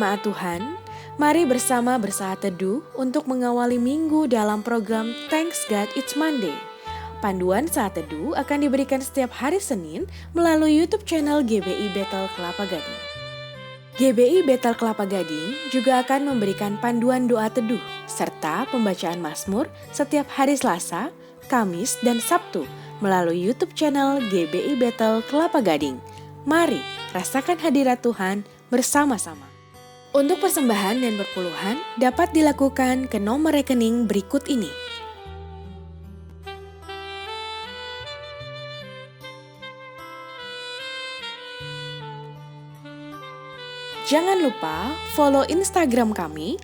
jemaat Tuhan, mari bersama bersaat teduh untuk mengawali minggu dalam program Thanks God It's Monday. Panduan saat teduh akan diberikan setiap hari Senin melalui YouTube channel GBI Bethel Kelapa Gading. GBI Bethel Kelapa Gading juga akan memberikan panduan doa teduh serta pembacaan Mazmur setiap hari Selasa, Kamis, dan Sabtu melalui YouTube channel GBI Bethel Kelapa Gading. Mari rasakan hadirat Tuhan bersama-sama. Untuk persembahan dan perpuluhan dapat dilakukan ke nomor rekening berikut ini. Jangan lupa follow Instagram kami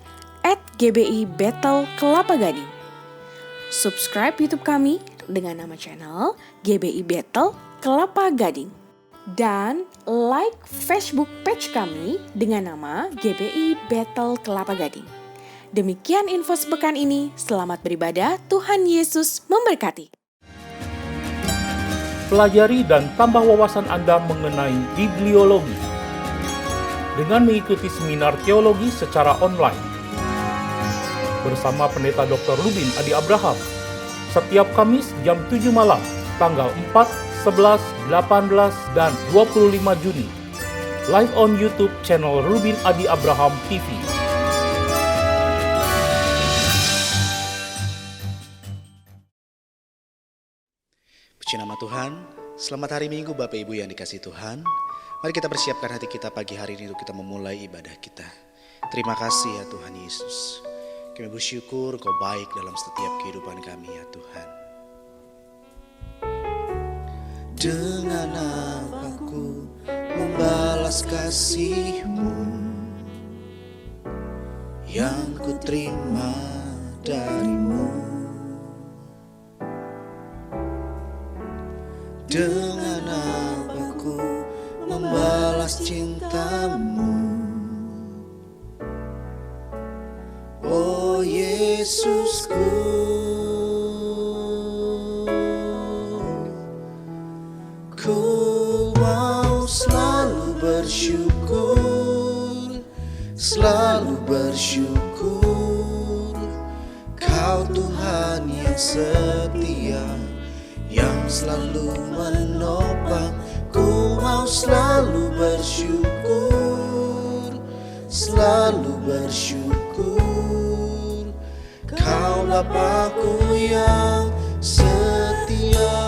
@GBI Bethel Kelapa Gading. Subscribe YouTube kami dengan nama channel GBI Bethel Kelapa Gading. Dan like Facebook page kami dengan nama GBI Bethel Kelapa Gading. Demikian info sepekan ini. Selamat beribadah. Tuhan Yesus memberkati. Pelajari dan tambah wawasan Anda mengenai bibliologi dengan mengikuti seminar teologi secara online bersama Pendeta Dr. Rubin Adi Abraham setiap Kamis jam 7 malam tanggal 4, 11, 18, dan 25 Juni. Live on YouTube channel Rubin Adi Abraham TV. Puji nama Tuhan. Selamat hari Minggu Bapak Ibu yang dikasihi Tuhan. Mari kita persiapkan hati kita pagi hari ini untuk kita memulai ibadah kita. Terima kasih ya Tuhan Yesus. Kami bersyukur Kau baik dalam setiap kehidupan kami ya Tuhan. Dengan apa ku membalas kasih-Mu yang ku terima dari-Mu? Dengan apa ku membalas cinta-Mu? Oh Yesusku, ku mau selalu bersyukur, selalu bersyukur. Kau Tuhan yang setia, yang selalu menopang. Ku mau selalu bersyukur, selalu bersyukur. Kau Bapa-Ku yang setia.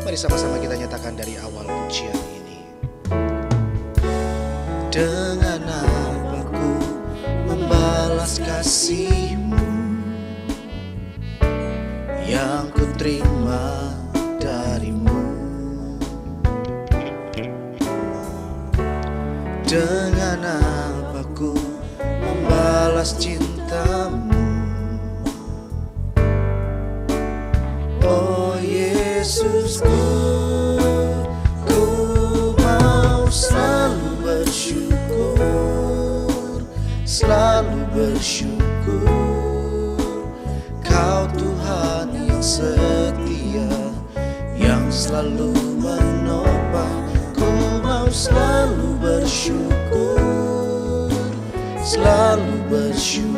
Mari sama-sama kita nyatakan dari awal pujian ini. Dengan apa ku membalas kasih-Mu yang ku terima dari-Mu? Dengan apa ku membalas cinta-Mu? Oh Yesusku, ku mau selalu bersyukur, selalu bersyukur. Kau Tuhan yang setia, yang selalu menopang. Ku mau selalu bersyukur, selalu bersyukur.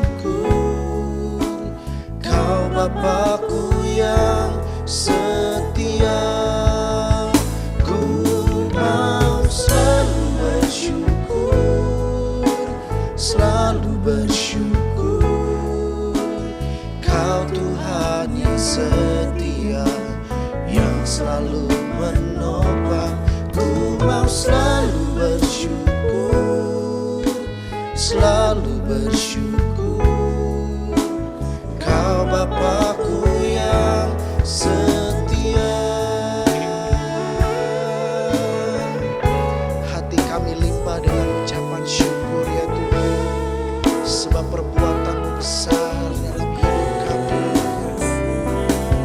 Kau Bapa-Ku yang setia. Ku mau selalu bersyukur, selalu bersyukur. Kau Tuhan yang setia, yang selalu menopang. Ku mau selalu bersyukur, selalu bersyukur. Kau Bapa-Ku yang setia. Hati kami limpah dengan ucapan syukur ya Tuhan, sebab perbuatan-Mu besar dalam hidup kami.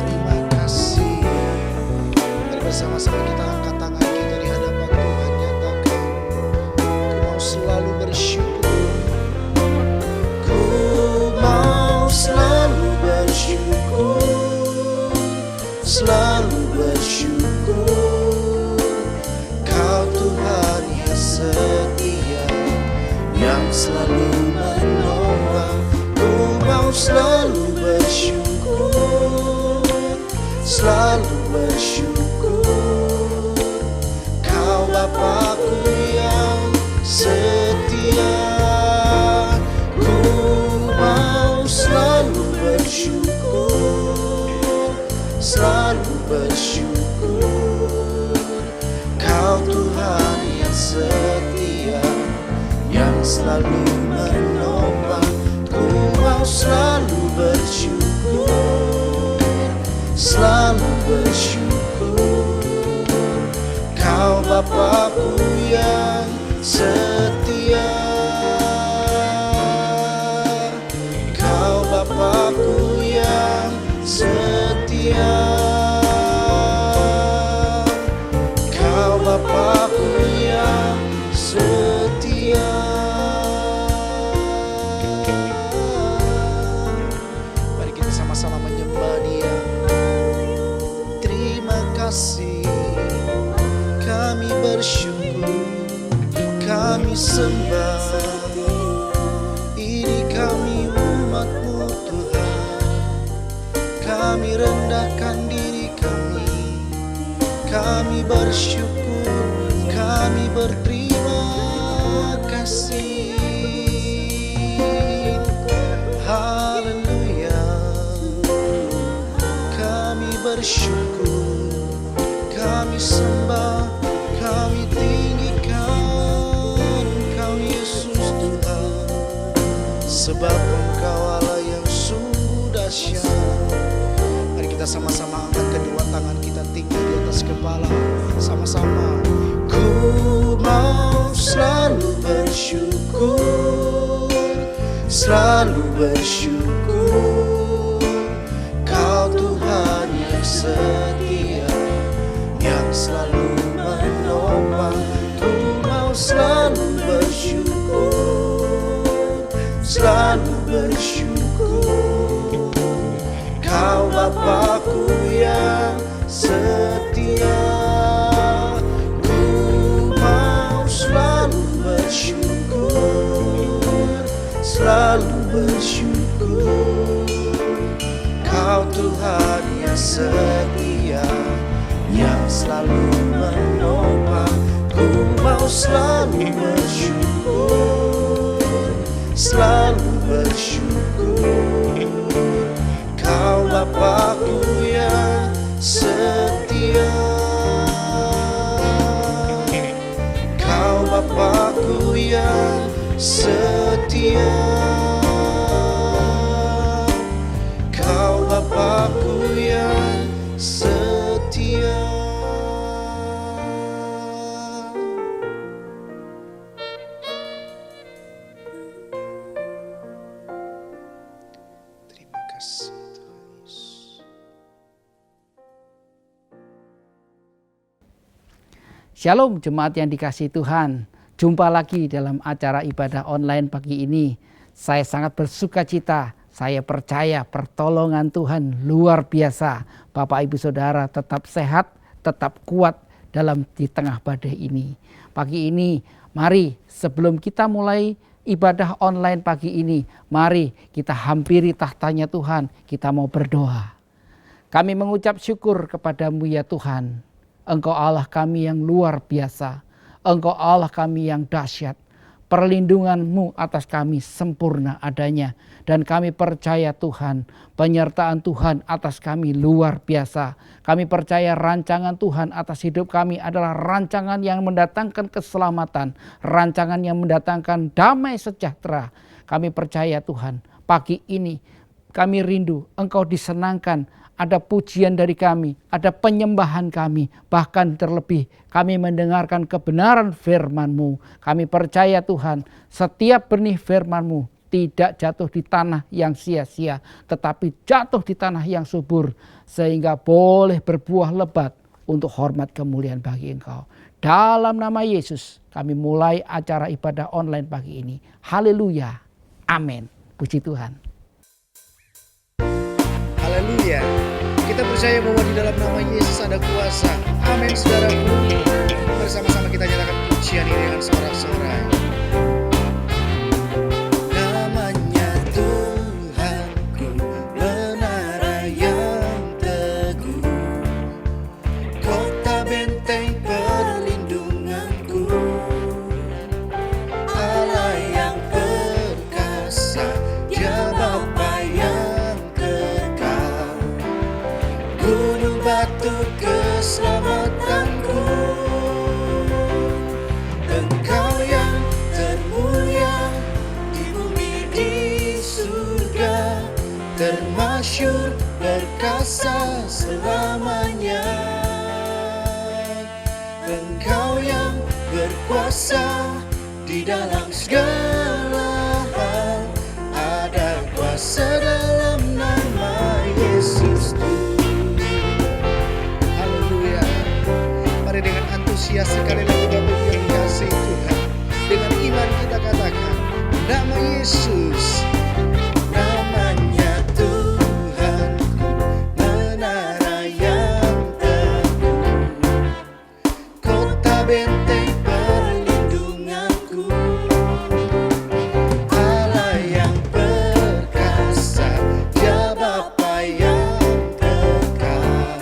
Terima kasih. Mari bersama-sama kita angkat tangan kita di hadapan Tuhan, nyatakan ku mau selalu bersyukur, ku mau selalu bersyukur, selalu bersyukur. Kau Tuhan yang setia, selalu menopang. Ku mau selalu bersyukur, selalu bersyukur. Kau Bapakku yang setia. Ku mau selalu bersyukur, selalu bersyukur. Kau Tuhan yang setia, yang selalu menopang. Ku mau selalu bersyukur, selalu bersyukur. Kau Bapakku yang setia. Kau Bapakku yang setia. Kau Bapakku yang setia. Mari kita sama-sama menyembah Dia. Terima kasih, kami bersyukur, kami sembah. Ini kami umat-Mu Tuhan. Kami rendahkan diri kami bersyukur, kami berterima kasih. Haleluya. Kami bersyukur, kami sembah, kami tinggikan Engkau Yesus Tuhan. Sebab Engkau Allah yang sungguh dahsyat. Mari kita sama-sama angkat kedua tangan kita tinggi di atas kepala. Sama-sama. Ku mau selalu bersyukur, selalu bersyukur. Kau Tuhan yang setia, yang selalu menopang. Ku mau selalu bersyukur, selalu bersyukur. Kau Bapakku yang setia. Ku mau selalu bersyukur, selalu bersyukur. Kau Tuhan yang setia, yang selalu menopang. Ku mau selalu bersyukur, selalu bersyukur. Kau Bapakku yang setia. Kau Bapakku yang setia. Kau Bapakku yang setia. Terima kasih Tuhan Yesus. Shalom jemaat yang dikasihi Tuhan. Jumpa lagi dalam acara ibadah online pagi ini. Saya sangat bersuka cita. Saya percaya pertolongan Tuhan luar biasa. Bapak Ibu Saudara tetap sehat, tetap kuat di tengah badai ini. Pagi ini mari sebelum kita mulai ibadah online pagi ini, mari kita hampiri tahtanya Tuhan. Kita mau berdoa. Kami mengucap syukur kepadamu ya Tuhan. Engkau Allah kami yang luar biasa. Engkau Allah kami yang dahsyat. Perlindungan-Mu atas kami sempurna adanya. Dan kami percaya Tuhan, penyertaan Tuhan atas kami luar biasa. Kami percaya rancangan Tuhan atas hidup kami adalah rancangan yang mendatangkan keselamatan. Rancangan yang mendatangkan damai sejahtera. Kami percaya Tuhan, pagi ini kami rindu Engkau disenangkan. Ada pujian dari kami, ada penyembahan kami, bahkan terlebih kami mendengarkan kebenaran firman-Mu. Kami percaya Tuhan, setiap benih firman-Mu tidak jatuh di tanah yang sia-sia, tetapi jatuh di tanah yang subur, sehingga boleh berbuah lebat untuk hormat kemuliaan bagi Engkau. Dalam nama Yesus, kami mulai acara ibadah online pagi ini. Haleluya, amin. Puji Tuhan. Haleluya. Kita percaya bahwa di dalam nama Yesus ada kuasa. Amin saudaraku. Bersama-sama kita nyatakan pujian ini dengan sorak-sorai. termasyur, perkasa selamanya. Engkau yang berkuasa di dalam segala hal, ada kuasa dalam nama Yesus. Haleluya. Mari dengan antusias sekali lagi Bapak Ibu yang dikasihi Tuhan, dengan iman kita katakan nama Yesus. Namanya Tuhanku, menara yang teguh, kota benteng perlindunganku, Allah yang perkasa, Dia Bapa yang kekal,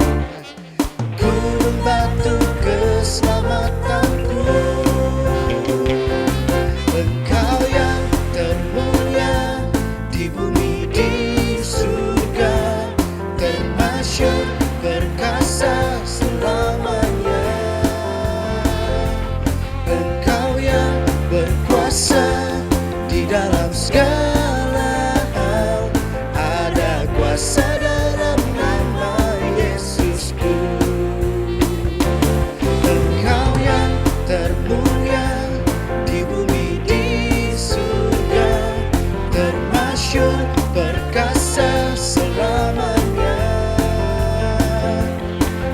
gunung batu keselamatanku. Engkau yang termulia di bumi di surga, termasyur, perkasa selamanya. Engkau yang berkuasa di dalam segala hal, ada kuasa dalam nama Yesusku. Engkau yang termulia di bumi di surga, termasyur, perkasa selamanya.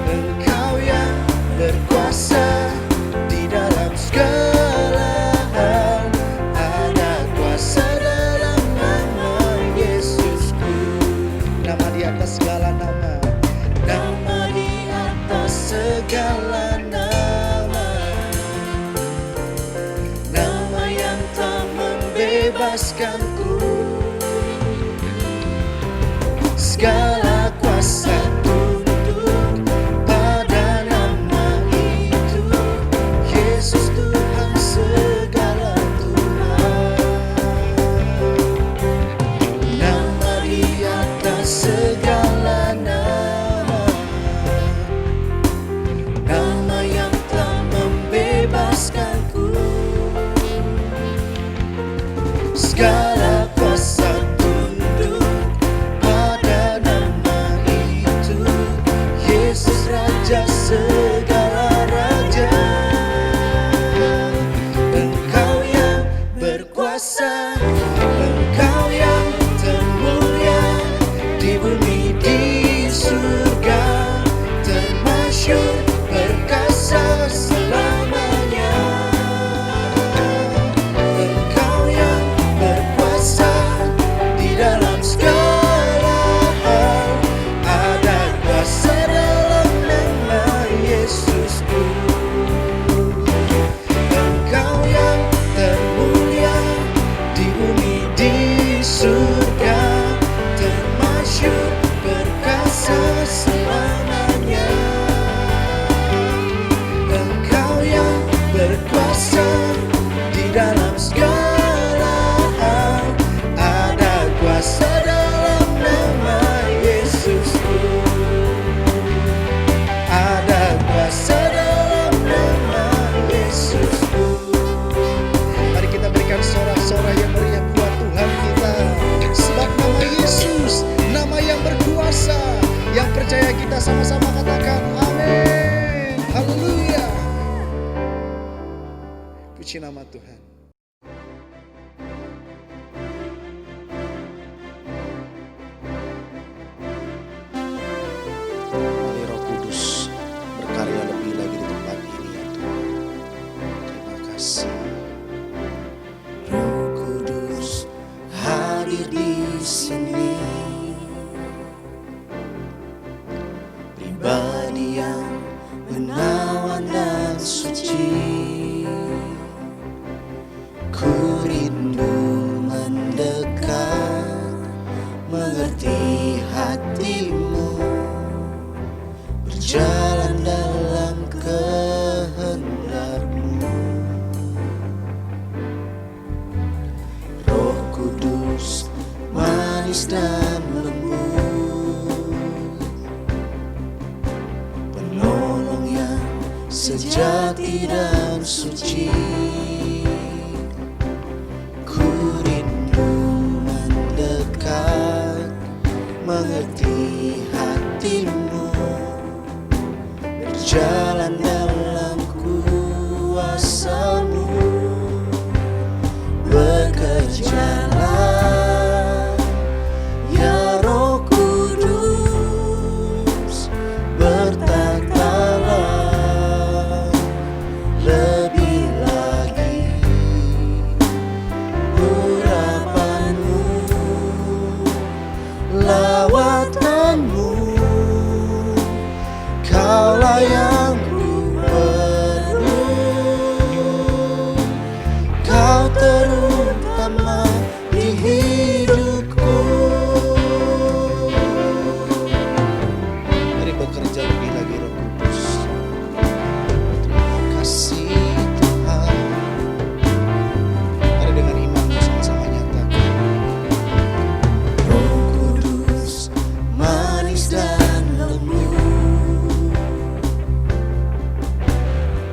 Engkau yang berkuasa di dalam segala hal, ada kuasa dalam nama Yesusku. Nama di atas segala nama, nama di atas segala nama, nama yang tak membebaskanku. Segala kuasa tunduk pada nama itu, Yesus Tuhan segala Tuhan. Nama di atas segala nama, nama yang telah membebaskanku. Segala kuasa tunduk pada nama itu, Yesus Raja segala raja. Engkau yang berkuasa, Engkau yang termulia di bumi di surga, termasyur, perkasa selamanya. Engkau yang berkuasa di dalam segala hal, ada kuasa dalam nama Yesusku. Engkau yang termulia di bumi di surga, termasyur, perkasa selamanya. Engkau yang berkuasa di dalam segala hal, ada kuasa dalam nama Yesusku. Ada kuasa dalam nama Yesusku. Mari kita berikan sorak-sorai yang meriah buat Tuhan kita, sebab nama Yesus, nama yang berkuasa. Yang percaya kita sama-sama katakan amin. Haleluya. Puji nama Tuhan. Mari Roh Kudus berkarya lebih lagi di tempat ini ya Tuhan. Terima kasih. Roh Kudus hadir di sini, pribadi yang menawan dan suci. Ku rindu mendekat, mengerti hatimu, berjalan dalam kehendak-Mu. Roh Kudus manis dan lembut, penolong yang sejati dan suci. Ku rindu mendekat, mengerti hatimu, berjalan dalam kuasa-Mu, bekerjalah ya Roh Kudus, bertatalah lebih lagi urapan-Mu, lawatan-Mu, Kaulah yang ku perlu, Kau terutama di hidupku. Mari bekerja lebih lagi Roh Kudus. Terima kasih Tuhan. Mari dengan imanmu sama-sama nyatakan. Roh Kudus manis dan lembut,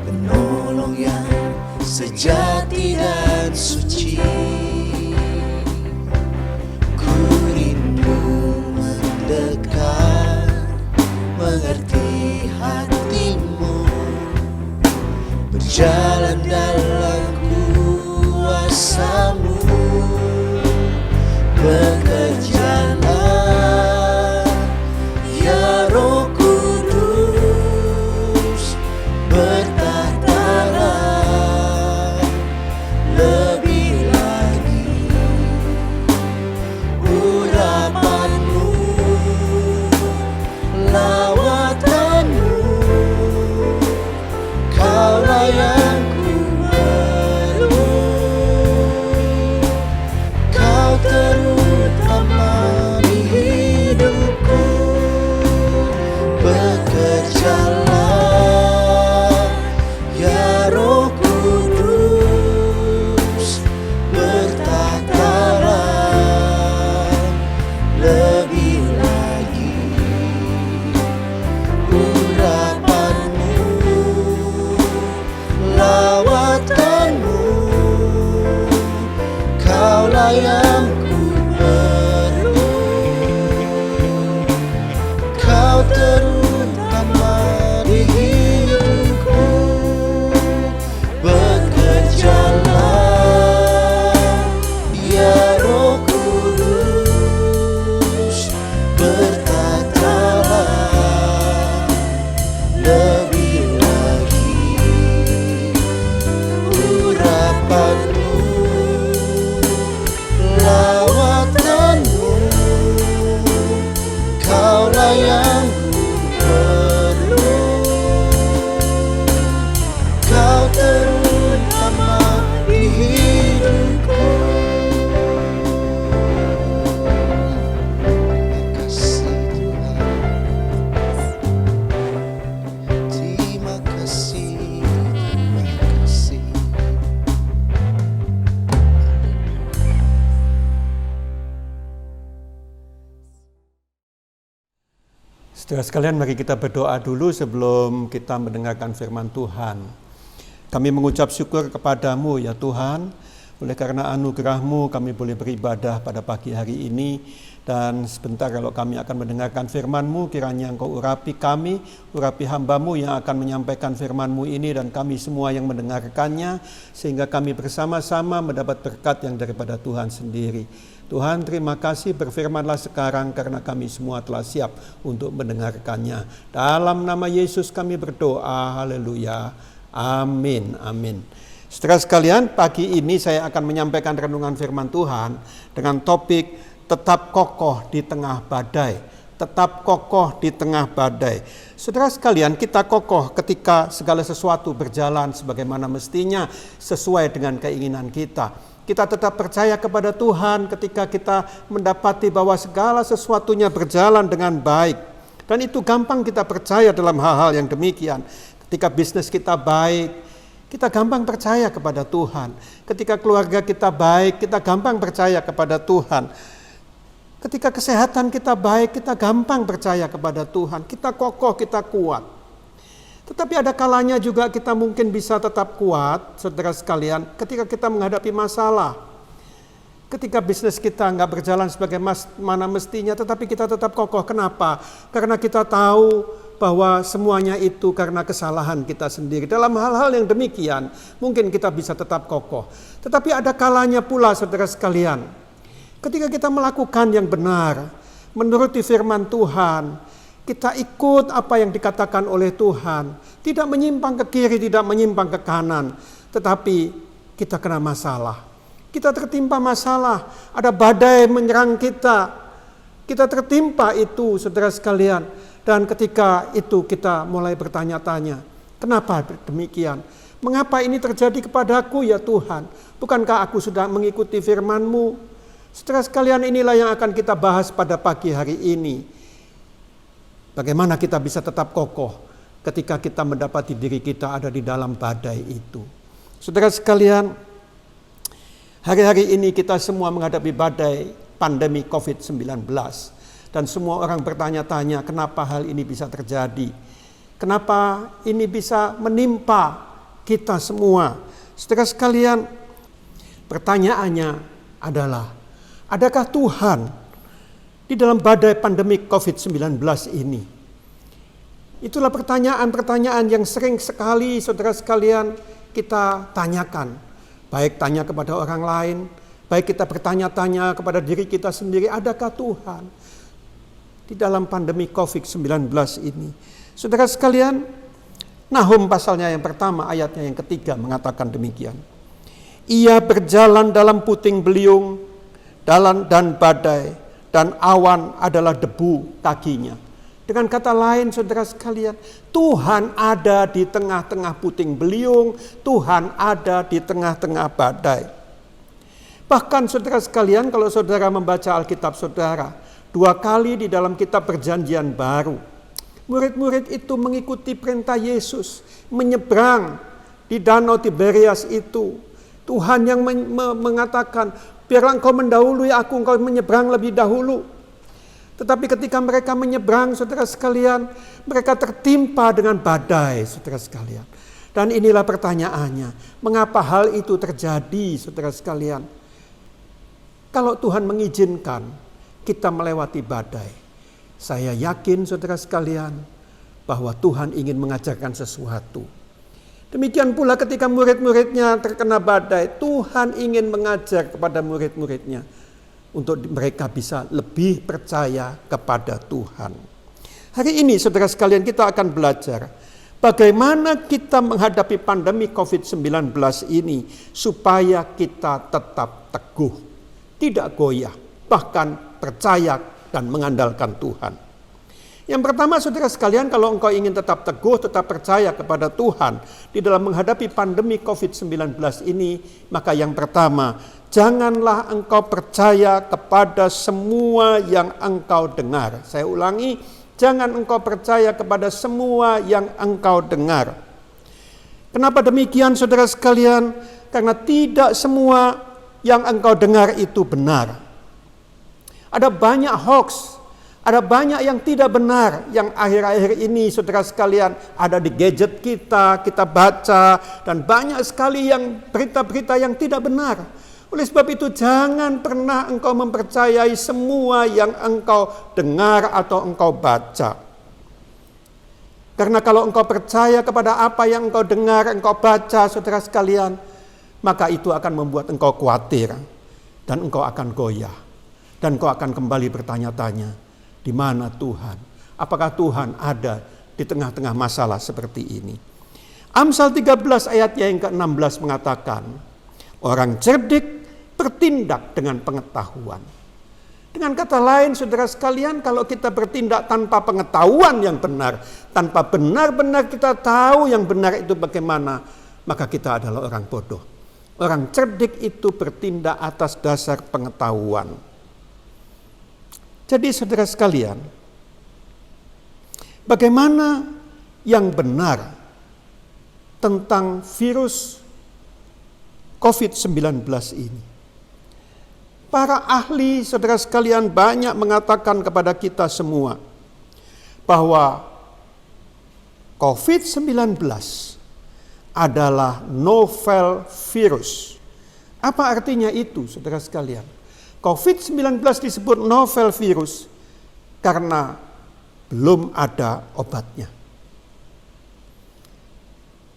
penolong yang sejati dan suci. Ku rindu mendekat, mengerti hatimu, berjalan dalam kuasa-Mu, bekerjalah ya Roh Kudus, bertatalah lebih lagi urapan-Mu, lawatan-Mu, Kaulah yang ku perlu, Kau terutama di hidupku. Bekerjalah ya Roh Kudus, bertatalah lebih lagi urapan-Mu, lawatan-Mu, Kaulah yang ku perlu, Kau terutama di hidupku. Bekerjalah ya Roh Kudus, bertatalah lebih lagi urapan-Mu, lawatan-Mu, Kaulah yang ku perlu, Kau terutama di hidupku. Terima kasih Tuhan. Terima kasih, terima kasih. Saudara sekalian, mari kita berdoa dulu sebelum kita mendengarkan firman Tuhan. Kami mengucap syukur kepadamu ya Tuhan, oleh karena anugerah-Mu kami boleh beribadah pada pagi hari ini. Dan sebentar kalau kami akan mendengarkan firman-Mu, kiranya Engkau urapi kami, urapi hamba-Mu yang akan menyampaikan firman-Mu ini dan kami semua yang mendengarkannya, sehingga kami bersama-sama mendapat berkat yang daripada Tuhan sendiri. Tuhan, terima kasih, berfirmanlah sekarang karena kami semua telah siap untuk mendengarkannya. Dalam nama Yesus kami berdoa, haleluya, amin, amin. Saudara sekalian, pagi ini saya akan menyampaikan renungan firman Tuhan dengan topik tetap kokoh di tengah badai. Tetap kokoh di tengah badai. Saudara sekalian, kita kokoh ketika segala sesuatu berjalan sebagaimana mestinya sesuai dengan keinginan kita. Kita tetap percaya kepada Tuhan ketika kita mendapati bahwa segala sesuatunya berjalan dengan baik. Dan itu gampang kita percaya dalam hal-hal yang demikian. Ketika bisnis kita baik, kita gampang percaya kepada Tuhan. Ketika keluarga kita baik, kita gampang percaya kepada Tuhan. Ketika kesehatan kita baik, kita gampang percaya kepada Tuhan. Kita kokoh, kita kuat. Tetapi ada kalanya juga kita mungkin bisa tetap kuat, saudara sekalian, ketika kita menghadapi masalah. Ketika bisnis kita nggak berjalan sebagaimana mestinya, tetapi kita tetap kokoh. Kenapa? Karena kita tahu bahwa semuanya itu karena kesalahan kita sendiri. Dalam hal-hal yang demikian, mungkin kita bisa tetap kokoh. Tetapi ada kalanya pula, saudara sekalian, ketika kita melakukan yang benar, menuruti firman Tuhan, kita ikut apa yang dikatakan oleh Tuhan, tidak menyimpang ke kiri, tidak menyimpang ke kanan, tetapi kita kena masalah. Kita tertimpa masalah, ada badai menyerang kita. Kita tertimpa itu, saudara sekalian. Dan ketika itu kita mulai bertanya-tanya, kenapa demikian? Mengapa ini terjadi kepadaku ya Tuhan? Bukankah aku sudah mengikuti firman-Mu? Saudara sekalian, inilah yang akan kita bahas pada pagi hari ini. Bagaimana kita bisa tetap kokoh ketika kita mendapati diri kita ada di dalam badai itu. Saudara sekalian, hari-hari ini kita semua menghadapi badai pandemi COVID-19. Dan semua orang bertanya-tanya kenapa hal ini bisa terjadi. Kenapa ini bisa menimpa kita semua. Saudara sekalian, pertanyaannya adalah, adakah Tuhan di dalam badai pandemi COVID-19 ini? Itulah pertanyaan-pertanyaan yang sering sekali saudara sekalian kita tanyakan. Baik tanya kepada orang lain, baik kita bertanya-tanya kepada diri kita sendiri, adakah Tuhan di dalam pandemi COVID-19 ini? Saudara sekalian, Nahum pasalnya yang pertama ayatnya yang ketiga mengatakan demikian. Ia berjalan dalam puting beliung, dan badai, dan awan adalah debu kakinya. Dengan kata lain, saudara sekalian, Tuhan ada di tengah-tengah puting beliung, Tuhan ada di tengah-tengah badai. Bahkan saudara sekalian, kalau saudara membaca Alkitab saudara, 2 kali di dalam kitab Perjanjian Baru, murid-murid itu mengikuti perintah Yesus, menyeberang di Danau Tiberias itu. Tuhan yang mengatakan, biarlah engkau mendahului aku, engkau menyeberang lebih dahulu. Tetapi ketika mereka menyeberang, saudara sekalian, mereka tertimpa dengan badai, saudara sekalian. Dan inilah pertanyaannya, mengapa hal itu terjadi, saudara sekalian? Kalau Tuhan mengizinkan kita melewati badai, saya yakin saudara sekalian bahwa Tuhan ingin mengajarkan sesuatu. Demikian pula ketika murid-muridnya terkena badai, Tuhan ingin mengajar kepada murid-muridnya untuk mereka bisa lebih percaya kepada Tuhan. Hari ini saudara sekalian kita akan belajar bagaimana kita menghadapi pandemi COVID-19 ini supaya kita tetap teguh, tidak goyah, bahkan percaya dan mengandalkan Tuhan. Yang pertama saudara sekalian, kalau engkau ingin tetap teguh, tetap percaya kepada Tuhan di dalam menghadapi pandemi COVID-19 ini, maka yang pertama, janganlah engkau percaya kepada semua yang engkau dengar. Saya ulangi, jangan engkau percaya kepada semua yang engkau dengar. Kenapa demikian saudara sekalian? Karena tidak semua yang engkau dengar itu benar. Ada banyak hoax, ada banyak yang tidak benar yang akhir-akhir ini saudara sekalian ada di gadget kita baca, dan banyak sekali yang berita-berita yang tidak benar. Oleh sebab itu jangan pernah engkau mempercayai semua yang engkau dengar atau engkau baca. Karena kalau engkau percaya kepada apa yang engkau dengar, engkau baca saudara sekalian, maka itu akan membuat engkau khawatir dan engkau akan goyah. Dan kau akan kembali bertanya-tanya, di mana Tuhan? Apakah Tuhan ada di tengah-tengah masalah seperti ini? Amsal 13 ayatnya yang ke-16 mengatakan, orang cerdik bertindak dengan pengetahuan. Dengan kata lain, saudara sekalian, kalau kita bertindak tanpa pengetahuan yang benar, tanpa benar-benar kita tahu yang benar itu bagaimana, maka kita adalah orang bodoh. Orang cerdik itu bertindak atas dasar pengetahuan. Jadi saudara sekalian, bagaimana yang benar tentang virus COVID-19 ini? Para ahli saudara sekalian banyak mengatakan kepada kita semua bahwa COVID-19 adalah novel virus. Apa artinya itu saudara sekalian? COVID-19 disebut novel virus karena belum ada obatnya.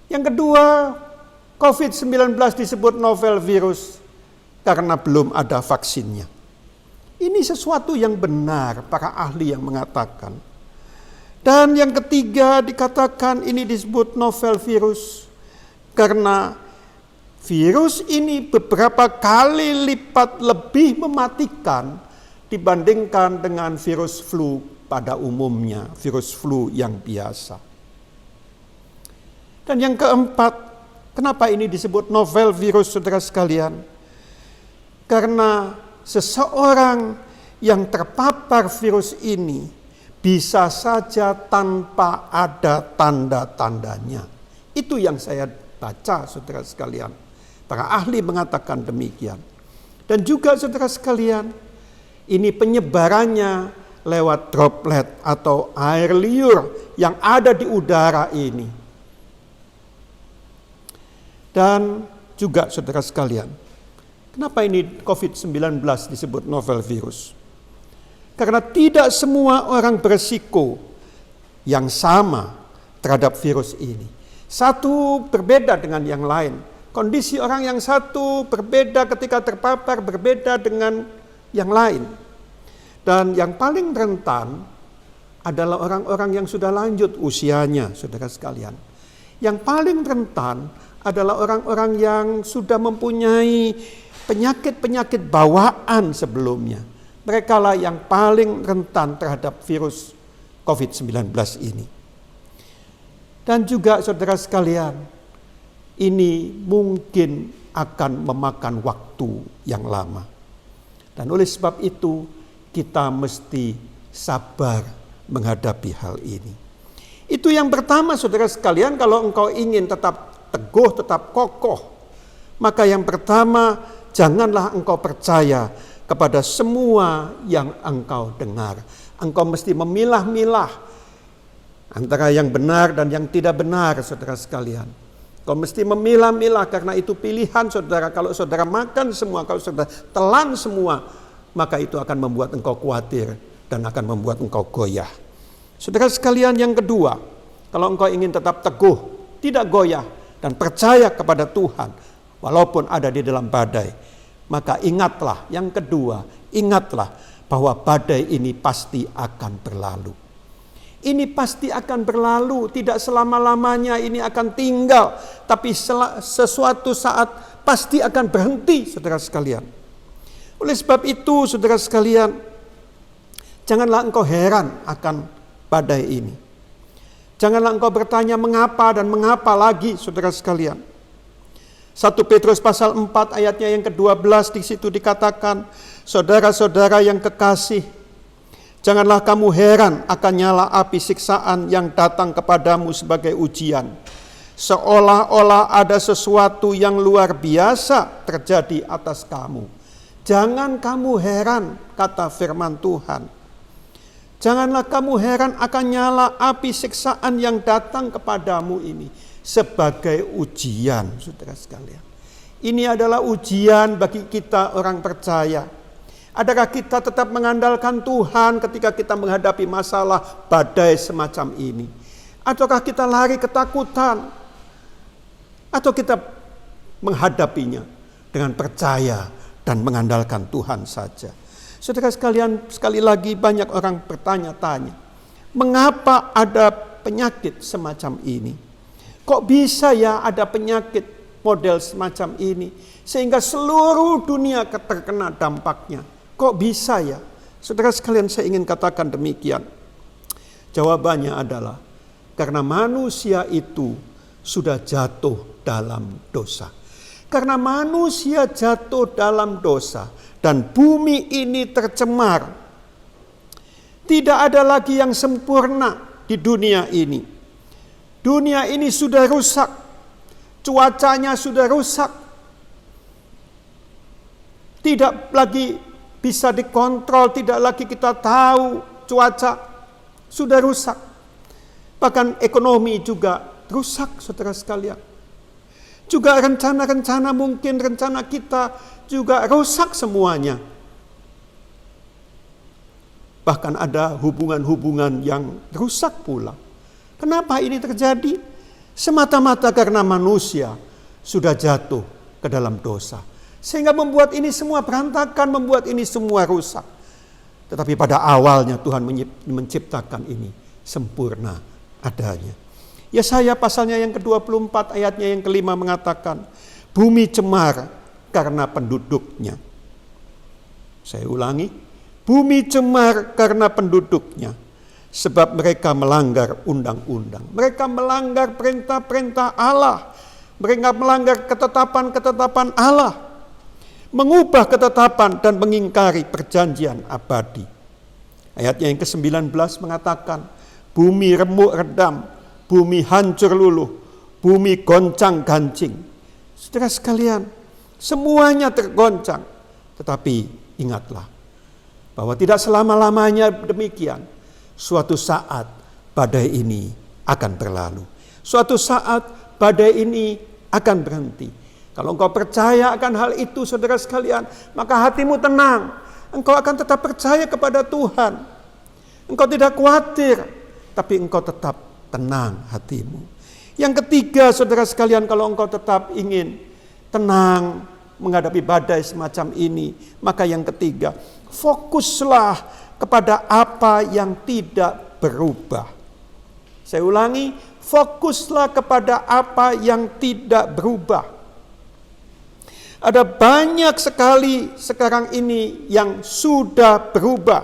Yang kedua, COVID-19 disebut novel virus karena belum ada vaksinnya. Ini sesuatu yang benar, para ahli yang mengatakan. Dan yang ketiga dikatakan ini disebut novel virus karena virus ini beberapa kali lipat lebih mematikan dibandingkan dengan virus flu pada umumnya, virus flu yang biasa. Dan yang keempat, kenapa ini disebut novel virus, saudara sekalian? Karena seseorang yang terpapar virus ini bisa saja tanpa ada tanda-tandanya. Itu yang saya baca, saudara sekalian. Para ahli mengatakan demikian. Dan juga saudara sekalian, ini penyebarannya lewat droplet atau air liur yang ada di udara ini. Dan juga saudara sekalian, kenapa ini COVID-19 disebut novel virus? Karena tidak semua orang berisiko yang sama terhadap virus ini. Satu berbeda dengan yang lain. Kondisi orang yang satu berbeda ketika terpapar, berbeda dengan yang lain. Dan yang paling rentan adalah orang-orang yang sudah lanjut usianya, saudara sekalian. Yang paling rentan adalah orang-orang yang sudah mempunyai penyakit-penyakit bawaan sebelumnya. Mereka lah yang paling rentan terhadap virus COVID-19 ini. Dan juga saudara sekalian, ini mungkin akan memakan waktu yang lama. Dan oleh sebab itu kita mesti sabar menghadapi hal ini. Itu yang pertama saudara sekalian, kalau engkau ingin tetap teguh, tetap kokoh, maka yang pertama, janganlah engkau percaya kepada semua yang engkau dengar. Engkau mesti memilah-milah antara yang benar dan yang tidak benar, saudara sekalian. Kau mesti memilah-milah karena itu pilihan saudara. Kalau saudara makan semua, kalau saudara telan semua, maka itu akan membuat engkau khawatir dan akan membuat engkau goyah. Saudara sekalian, yang kedua, kalau engkau ingin tetap teguh, tidak goyah, dan percaya kepada Tuhan walaupun ada di dalam badai, maka ingatlah, yang kedua, ingatlah bahwa badai ini pasti akan berlalu. Ini pasti akan berlalu, tidak selama-lamanya ini akan tinggal, tapi sesuatu saat pasti akan berhenti, saudara sekalian. Oleh sebab itu, saudara sekalian, janganlah engkau heran akan badai ini. Janganlah engkau bertanya mengapa dan mengapa lagi, saudara sekalian. 1 Petrus pasal 4 ayatnya yang ke-12 di situ dikatakan, saudara-saudara yang kekasih, janganlah kamu heran akan nyala api siksaan yang datang kepadamu sebagai ujian, seolah-olah ada sesuatu yang luar biasa terjadi atas kamu. Jangan kamu heran, kata firman Tuhan. Janganlah kamu heran akan nyala api siksaan yang datang kepadamu ini sebagai ujian, saudara sekalian. Ini adalah ujian bagi kita orang percaya. Adakah kita tetap mengandalkan Tuhan ketika kita menghadapi masalah badai semacam ini? Ataukah kita lari ketakutan? Atau kita menghadapinya dengan percaya dan mengandalkan Tuhan saja? Saudara sekalian, sekali lagi banyak orang bertanya-tanya, mengapa ada penyakit semacam ini? Kok bisa ya ada penyakit model semacam ini sehingga seluruh dunia terkena dampaknya? Kok bisa ya? Saudara sekalian, saya ingin katakan demikian. Jawabannya adalah karena manusia itu sudah jatuh dalam dosa. Karena manusia jatuh dalam dosa dan bumi ini tercemar. Tidak ada lagi yang sempurna di dunia ini. Dunia ini sudah rusak. Cuacanya sudah rusak. Tidak lagi bisa dikontrol, tidak lagi kita tahu cuaca. Sudah rusak. Bahkan ekonomi juga rusak, saudara sekalian. Juga rencana-rencana, mungkin rencana kita juga rusak semuanya. Bahkan ada hubungan-hubungan yang rusak pula. Kenapa ini terjadi? Semata-mata karena manusia sudah jatuh ke dalam dosa. Sehingga membuat ini semua berantakan, membuat ini semua rusak. Tetapi pada awalnya Tuhan menciptakan ini sempurna adanya. Yesaya pasalnya yang ke-24 ayatnya yang ke-5 mengatakan, bumi cemar karena penduduknya. Saya ulangi, bumi cemar karena penduduknya, sebab mereka melanggar undang-undang. Mereka melanggar perintah-perintah Allah. Mereka melanggar ketetapan-ketetapan Allah. Mengubah ketetapan dan mengingkari perjanjian abadi. Ayatnya yang ke-19 mengatakan, bumi remuk redam, bumi hancur luluh, bumi goncang gancing. Saudara sekalian, semuanya tergoncang. Tetapi ingatlah, bahwa tidak selama-lamanya demikian. Suatu saat badai ini akan berlalu. Suatu saat badai ini akan berhenti. Kalau engkau percaya akan hal itu, saudara sekalian, maka hatimu tenang. Engkau akan tetap percaya kepada Tuhan. Engkau tidak khawatir, tapi engkau tetap tenang hatimu. Yang ketiga, saudara sekalian, kalau engkau tetap ingin tenang menghadapi badai semacam ini, maka yang ketiga, fokuslah kepada apa yang tidak berubah. Saya ulangi, fokuslah kepada apa yang tidak berubah. Ada banyak sekali sekarang ini yang sudah berubah.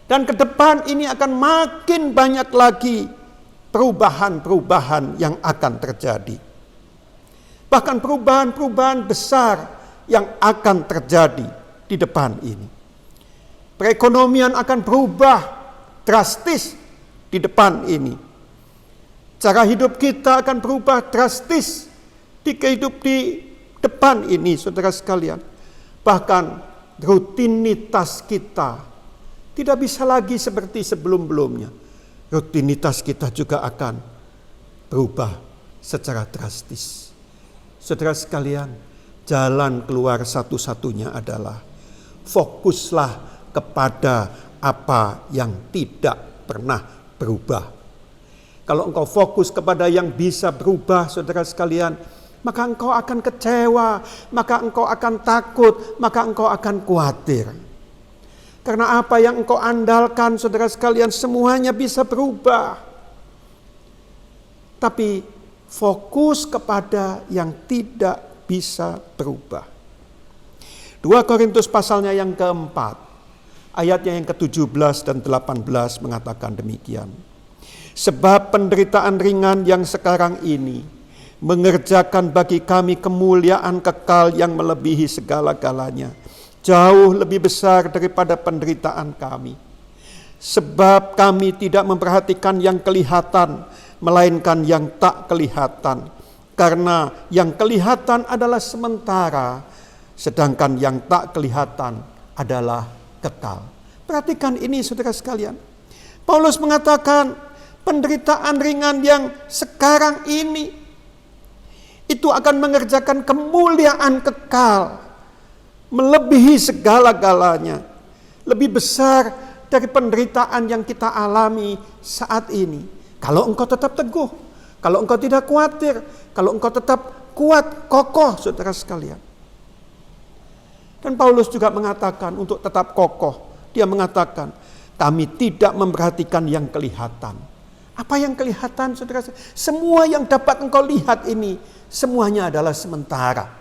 Dan ke depan ini akan makin banyak lagi perubahan-perubahan yang akan terjadi. Bahkan perubahan-perubahan besar yang akan terjadi di depan ini. Perekonomian akan berubah drastis di depan ini. Cara hidup kita akan berubah drastis di depan ini, saudara sekalian. Bahkan rutinitas kita tidak bisa lagi seperti sebelum-belumnya. Rutinitas kita juga akan berubah secara drastis. Saudara sekalian, jalan keluar satu-satunya adalah fokuslah kepada apa yang tidak pernah berubah. Kalau engkau fokus kepada yang bisa berubah, saudara sekalian, maka engkau akan kecewa, maka engkau akan takut, maka engkau akan khawatir. Karena apa yang engkau andalkan, saudara sekalian, semuanya bisa berubah. Tapi fokus kepada yang tidak bisa berubah. 2 Korintus pasalnya yang keempat, ayatnya yang ke-17 dan 18 mengatakan demikian. Sebab penderitaan ringan yang sekarang ini mengerjakan bagi kami kemuliaan kekal yang melebihi segala-galanya, jauh lebih besar daripada penderitaan kami. Sebab kami tidak memperhatikan yang kelihatan, melainkan yang tak kelihatan. Karena yang kelihatan adalah sementara, sedangkan yang tak kelihatan adalah kekal. Perhatikan ini, saudara sekalian. Paulus mengatakan penderitaan ringan yang sekarang ini itu akan mengerjakan kemuliaan kekal, melebihi segala-galanya, lebih besar dari penderitaan yang kita alami saat ini. Kalau engkau tetap teguh, kalau engkau tidak khawatir, kalau engkau tetap kuat, kokoh, saudara sekalian. Dan Paulus juga mengatakan untuk tetap kokoh, dia mengatakan kami tidak memperhatikan yang kelihatan. Apa yang kelihatan, saudara? Semua yang dapat engkau lihat ini, semuanya adalah sementara.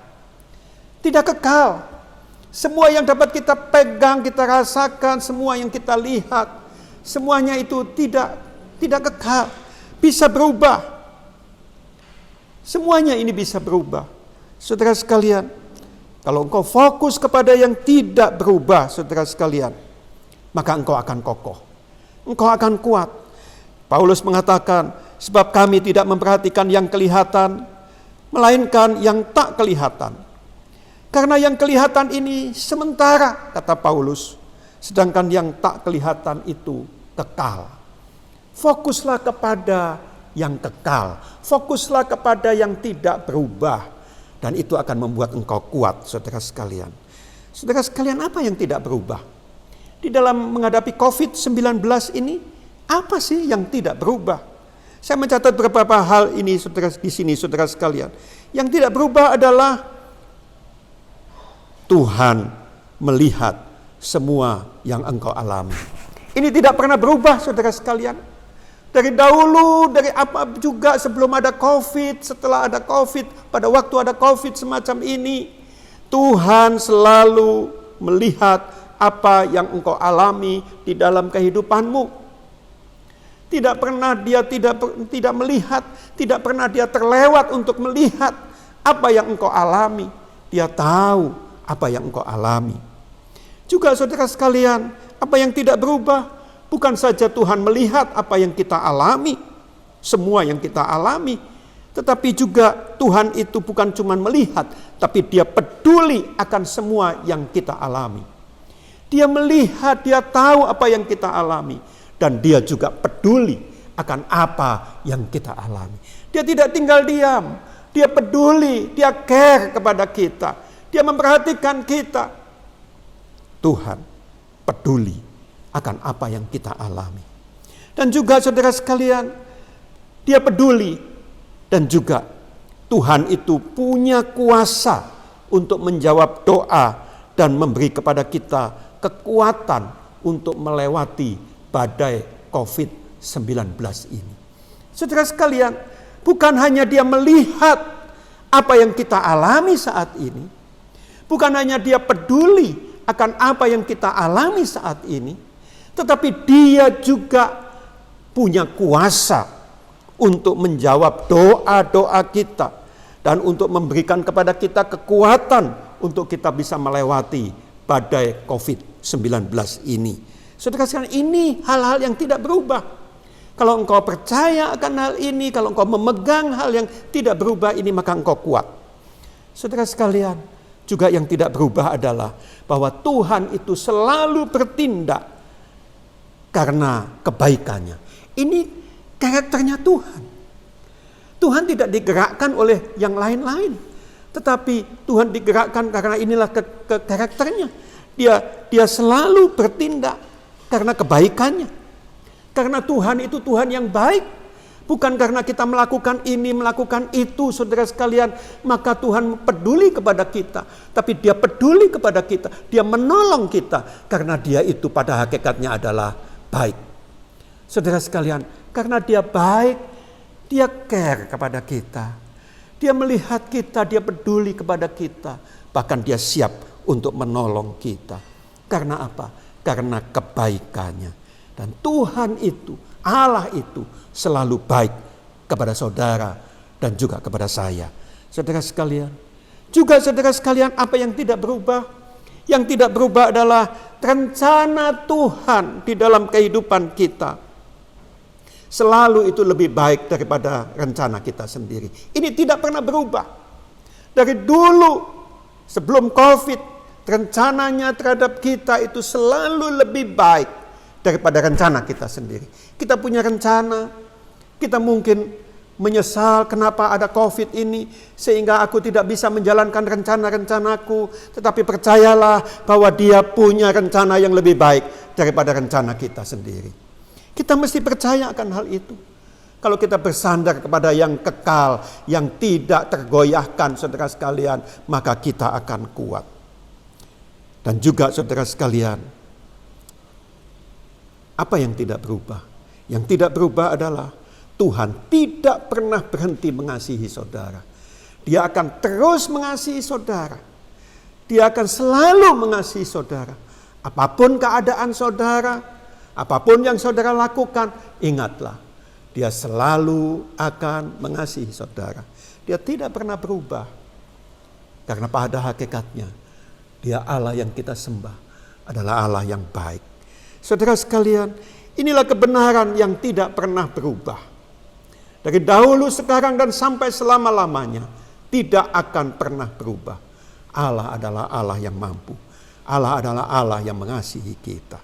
Tidak kekal. Semua yang dapat kita pegang, kita rasakan, semua yang kita lihat, semuanya itu tidak kekal. Bisa berubah. Semuanya ini bisa berubah. Saudara sekalian, kalau engkau fokus kepada yang tidak berubah, saudara sekalian, maka engkau akan kokoh. Engkau akan kuat. Paulus mengatakan, sebab kami tidak memperhatikan yang kelihatan, melainkan yang tak kelihatan. Karena yang kelihatan ini sementara, kata Paulus, sedangkan yang tak kelihatan itu kekal. Fokuslah kepada yang kekal, fokuslah kepada yang tidak berubah, dan itu akan membuat engkau kuat, saudara sekalian. Saudara sekalian, apa yang tidak berubah? di dalam menghadapi COVID-19 ini, apa sih yang tidak berubah? Saya mencatat beberapa hal ini saudara di sini, saudara sekalian. Yang tidak berubah adalah Tuhan melihat semua yang engkau alami. Ini tidak pernah berubah, saudara sekalian. Dari dahulu, dari apa juga sebelum ada COVID, setelah ada COVID, pada waktu ada COVID semacam ini, Tuhan selalu melihat apa yang engkau alami di dalam kehidupanmu. Tidak pernah dia tidak melihat, tidak pernah dia terlewat untuk melihat apa yang engkau alami. Dia tahu apa yang engkau alami. Juga saudara sekalian, apa yang tidak berubah, bukan saja Tuhan melihat apa yang kita alami, semua yang kita alami, tetapi juga Tuhan itu bukan cuma melihat, tapi dia peduli akan semua yang kita alami. Dia melihat, dia tahu apa yang kita alami, dan dia juga peduli akan apa yang kita alami. Dia tidak tinggal diam, dia peduli, dia care kepada kita, dia memperhatikan kita. Tuhan peduli akan apa yang kita alami. Dan juga saudara sekalian, dia peduli, dan juga Tuhan itu punya kuasa untuk menjawab doa dan memberi kepada kita kekuatan untuk melewati badai COVID-19 ini. Saudara sekalian, bukan hanya dia melihat apa yang kita alami saat ini, bukan hanya dia peduli akan apa yang kita alami saat ini, tetapi dia juga punya kuasa untuk menjawab doa-doa kita dan untuk memberikan kepada kita kekuatan untuk kita bisa melewati badai COVID-19 ini. Saudara sekalian, ini hal-hal yang tidak berubah. Kalau engkau percaya akan hal ini, kalau engkau memegang hal yang tidak berubah ini, maka engkau kuat. Saudara sekalian, juga yang tidak berubah adalah bahwa Tuhan itu selalu bertindak karena kebaikannya. Ini karakternya Tuhan. Tuhan tidak digerakkan oleh yang lain-lain, tetapi Tuhan digerakkan karena inilah karakternya. Dia selalu bertindak karena kebaikannya. Karena Tuhan itu Tuhan yang baik. Bukan karena kita melakukan ini, melakukan itu, saudara sekalian, maka Tuhan peduli kepada kita. Tapi dia peduli kepada kita, dia menolong kita, karena dia itu pada hakikatnya adalah baik. Saudara sekalian, karena dia baik, dia care kepada kita. Dia melihat kita, dia peduli kepada kita. Bahkan dia siap untuk menolong kita. Karena apa? Karena kebaikannya. Dan Tuhan itu, Allah itu selalu baik kepada saudara dan juga kepada saya. Saudara sekalian, juga saudara sekalian, apa yang tidak berubah? Yang tidak berubah adalah rencana Tuhan di dalam kehidupan kita. Selalu itu lebih baik daripada rencana kita sendiri. Ini tidak pernah berubah. Dari dulu sebelum COVID, rencananya terhadap kita itu selalu lebih baik daripada rencana kita sendiri. Kita punya rencana, kita mungkin menyesal kenapa ada COVID ini, sehingga aku tidak bisa menjalankan rencana-rencanaku. Tetapi percayalah bahwa dia punya rencana yang lebih baik daripada rencana kita sendiri. Kita mesti percaya akan hal itu. Kalau kita bersandar kepada yang kekal, yang tidak tergoyahkan, saudara sekalian, maka kita akan kuat. Dan juga saudara sekalian, apa yang tidak berubah? Yang tidak berubah adalah Tuhan tidak pernah berhenti mengasihi saudara. Dia akan terus mengasihi saudara. Dia akan selalu mengasihi saudara. Apapun keadaan saudara, apapun yang saudara lakukan, ingatlah, dia selalu akan mengasihi saudara. Dia tidak pernah berubah. Karena pada hakikatnya, dia Allah yang kita sembah adalah Allah yang baik. Saudara sekalian, inilah kebenaran yang tidak pernah berubah. Dari dahulu, sekarang, dan sampai selama-lamanya tidak akan pernah berubah. Allah adalah Allah yang mampu. Allah adalah Allah yang mengasihi kita.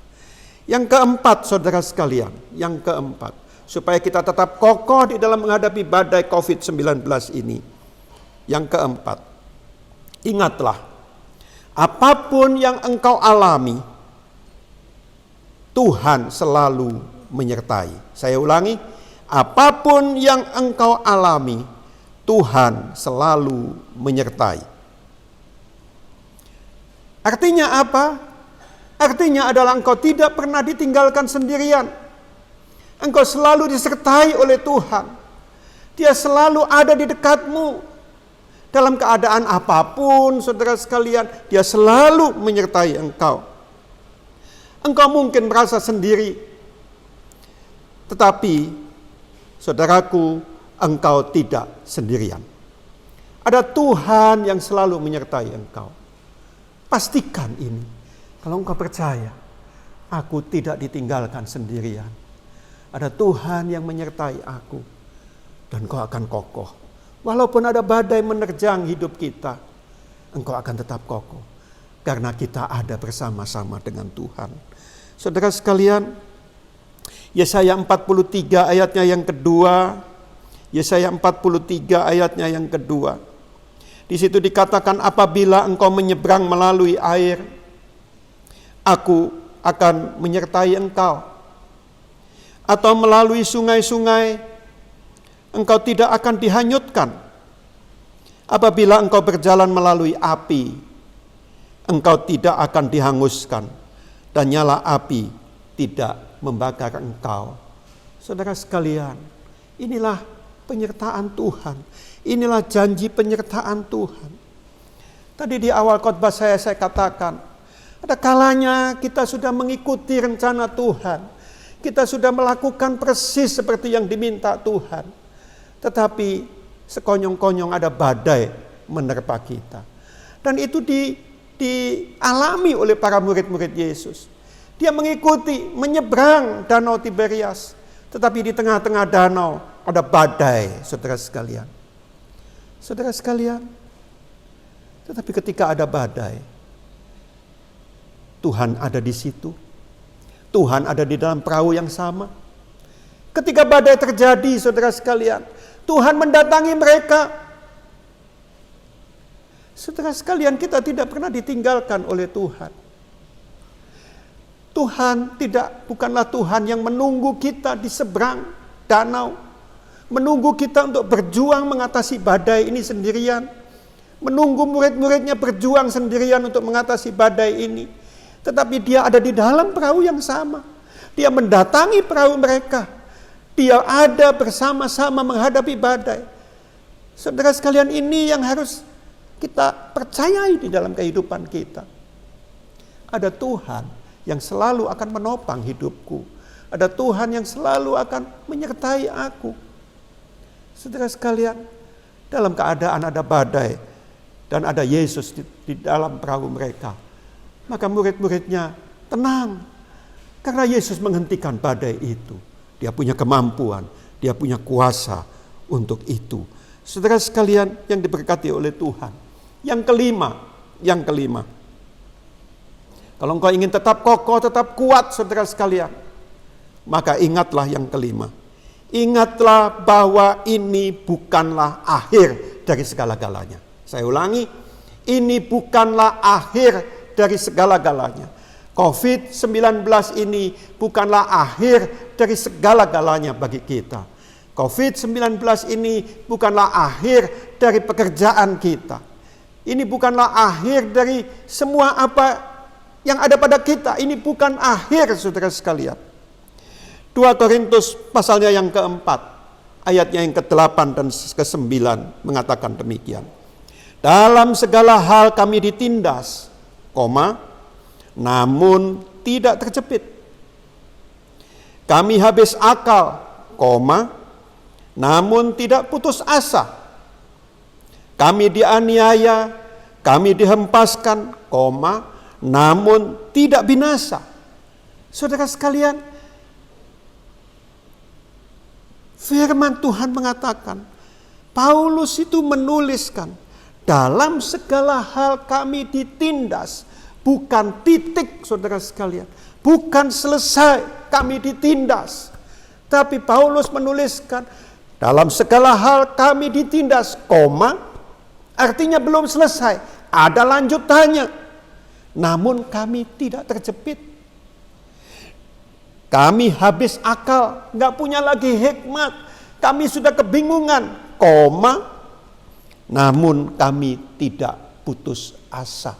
Yang keempat, saudara sekalian, yang keempat, supaya kita tetap kokoh di dalam menghadapi badai COVID-19 ini. Yang keempat, ingatlah, apapun yang engkau alami, Tuhan selalu menyertai. Saya ulangi, apapun yang engkau alami, Tuhan selalu menyertai. Artinya apa? Artinya adalah engkau tidak pernah ditinggalkan sendirian. Engkau selalu disertai oleh Tuhan. Dia selalu ada di dekatmu. Dalam keadaan apapun, saudara sekalian, Dia selalu menyertai engkau. Engkau mungkin merasa sendiri, tetapi saudaraku, engkau tidak sendirian. Ada Tuhan yang selalu menyertai engkau. Pastikan ini. Kalau engkau percaya, aku tidak ditinggalkan sendirian. Ada Tuhan yang menyertai aku. Dan kau akan kokoh. Walaupun ada badai menerjang hidup kita, engkau akan tetap kokoh. Karena kita ada bersama-sama dengan Tuhan. Saudara sekalian, Yesaya 43 ayatnya yang kedua. Yesaya 43 ayatnya yang kedua. Di situ dikatakan, apabila engkau menyeberang melalui air, aku akan menyertai engkau. Atau melalui sungai-sungai, engkau tidak akan dihanyutkan. Apabila engkau berjalan melalui api, engkau tidak akan dihanguskan. Dan nyala api tidak membakar engkau. Saudara sekalian, inilah penyertaan Tuhan. Inilah janji penyertaan Tuhan. Tadi di awal khotbah saya katakan, ada kalanya kita sudah mengikuti rencana Tuhan. Kita sudah melakukan persis seperti yang diminta Tuhan. Tetapi sekonyong-konyong ada badai menerpa kita. Dan itu dialami oleh para murid-murid Yesus. Dia mengikuti, menyeberang danau Tiberias. Tetapi di tengah-tengah danau ada badai, saudara sekalian. Saudara sekalian, tetapi ketika ada badai, Tuhan ada di situ. Tuhan ada di dalam perahu yang sama. Ketika badai terjadi, saudara sekalian, Tuhan mendatangi mereka. Saudara sekalian, kita tidak pernah ditinggalkan oleh Tuhan. Tuhan bukanlah Tuhan yang menunggu kita di seberang danau. Menunggu kita untuk berjuang mengatasi badai ini sendirian. Menunggu murid-muridnya berjuang sendirian untuk mengatasi badai ini. Tetapi Dia ada di dalam perahu yang sama. Dia mendatangi perahu mereka. Dia ada bersama-sama menghadapi badai. Saudara sekalian, ini yang harus kita percayai di dalam kehidupan kita. Ada Tuhan yang selalu akan menopang hidupku. Ada Tuhan yang selalu akan menyertai aku. Saudara sekalian, dalam keadaan ada badai dan ada Yesus di dalam perahu mereka, maka murid-muridnya tenang. Karena Yesus menghentikan badai itu. Dia punya kemampuan, Dia punya kuasa untuk itu. Saudara sekalian yang diberkati oleh Tuhan. Yang kelima. Kalau engkau ingin tetap kokoh, tetap kuat, saudara sekalian, maka ingatlah yang kelima. Ingatlah bahwa ini bukanlah akhir dari segala-galanya. Saya ulangi, ini bukanlah akhir dari segala-galanya. COVID-19 ini bukanlah akhir dari segala-galanya bagi kita. COVID-19 ini bukanlah akhir dari pekerjaan kita. Ini bukanlah akhir dari semua apa yang ada pada kita. Ini bukan akhir, saudara sekalian. 2 Korintus pasalnya yang keempat, ayatnya yang ke-8 dan ke-9 mengatakan demikian. Dalam segala hal kami ditindas, namun tidak terjepit. Kami habis akal, namun tidak putus asa. Kami dianiaya, kami dihempaskan, namun tidak binasa. Saudara sekalian, firman Tuhan mengatakan, Paulus itu menuliskan, dalam segala hal kami ditindas. Bukan titik, saudara sekalian. Bukan selesai kami ditindas. Tapi Paulus menuliskan, dalam segala hal kami ditindas, artinya belum selesai. Ada lanjutannya. Namun kami tidak terjepit. Kami habis akal, nggak punya lagi hikmat. Kami sudah kebingungan, namun kami tidak putus asa.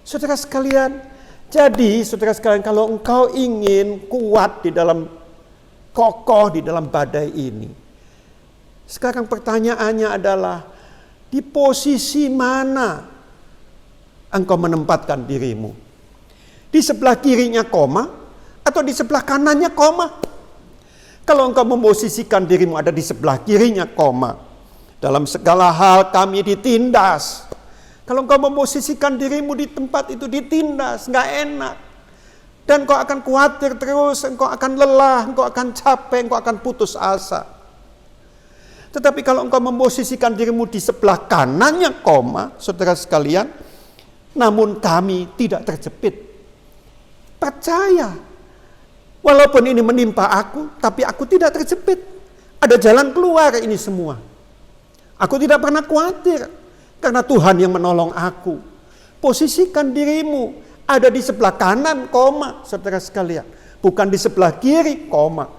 Saudara sekalian, jadi saudara sekalian, kalau engkau ingin kuat di dalam, kokoh di dalam badai ini, sekarang pertanyaannya adalah, di posisi mana engkau menempatkan dirimu? Di sebelah kirinya koma, atau di sebelah kanannya koma? Kalau engkau memposisikan dirimu ada di sebelah kirinya koma, dalam segala hal kami ditindas. Kalau engkau memposisikan dirimu di tempat itu ditindas, nggak enak. Dan engkau akan khawatir terus, engkau akan lelah, engkau akan capek, engkau akan putus asa. Tetapi kalau engkau memposisikan dirimu di sebelah kanannya koma, saudara sekalian, namun kami tidak terjepit. Percaya. Walaupun ini menimpa aku, tapi aku tidak terjepit. Ada jalan keluar ini semua. Aku tidak pernah khawatir, karena Tuhan yang menolong aku. Posisikan dirimu ada di sebelah kanan, koma, saudara sekalian. Bukan di sebelah kiri, koma.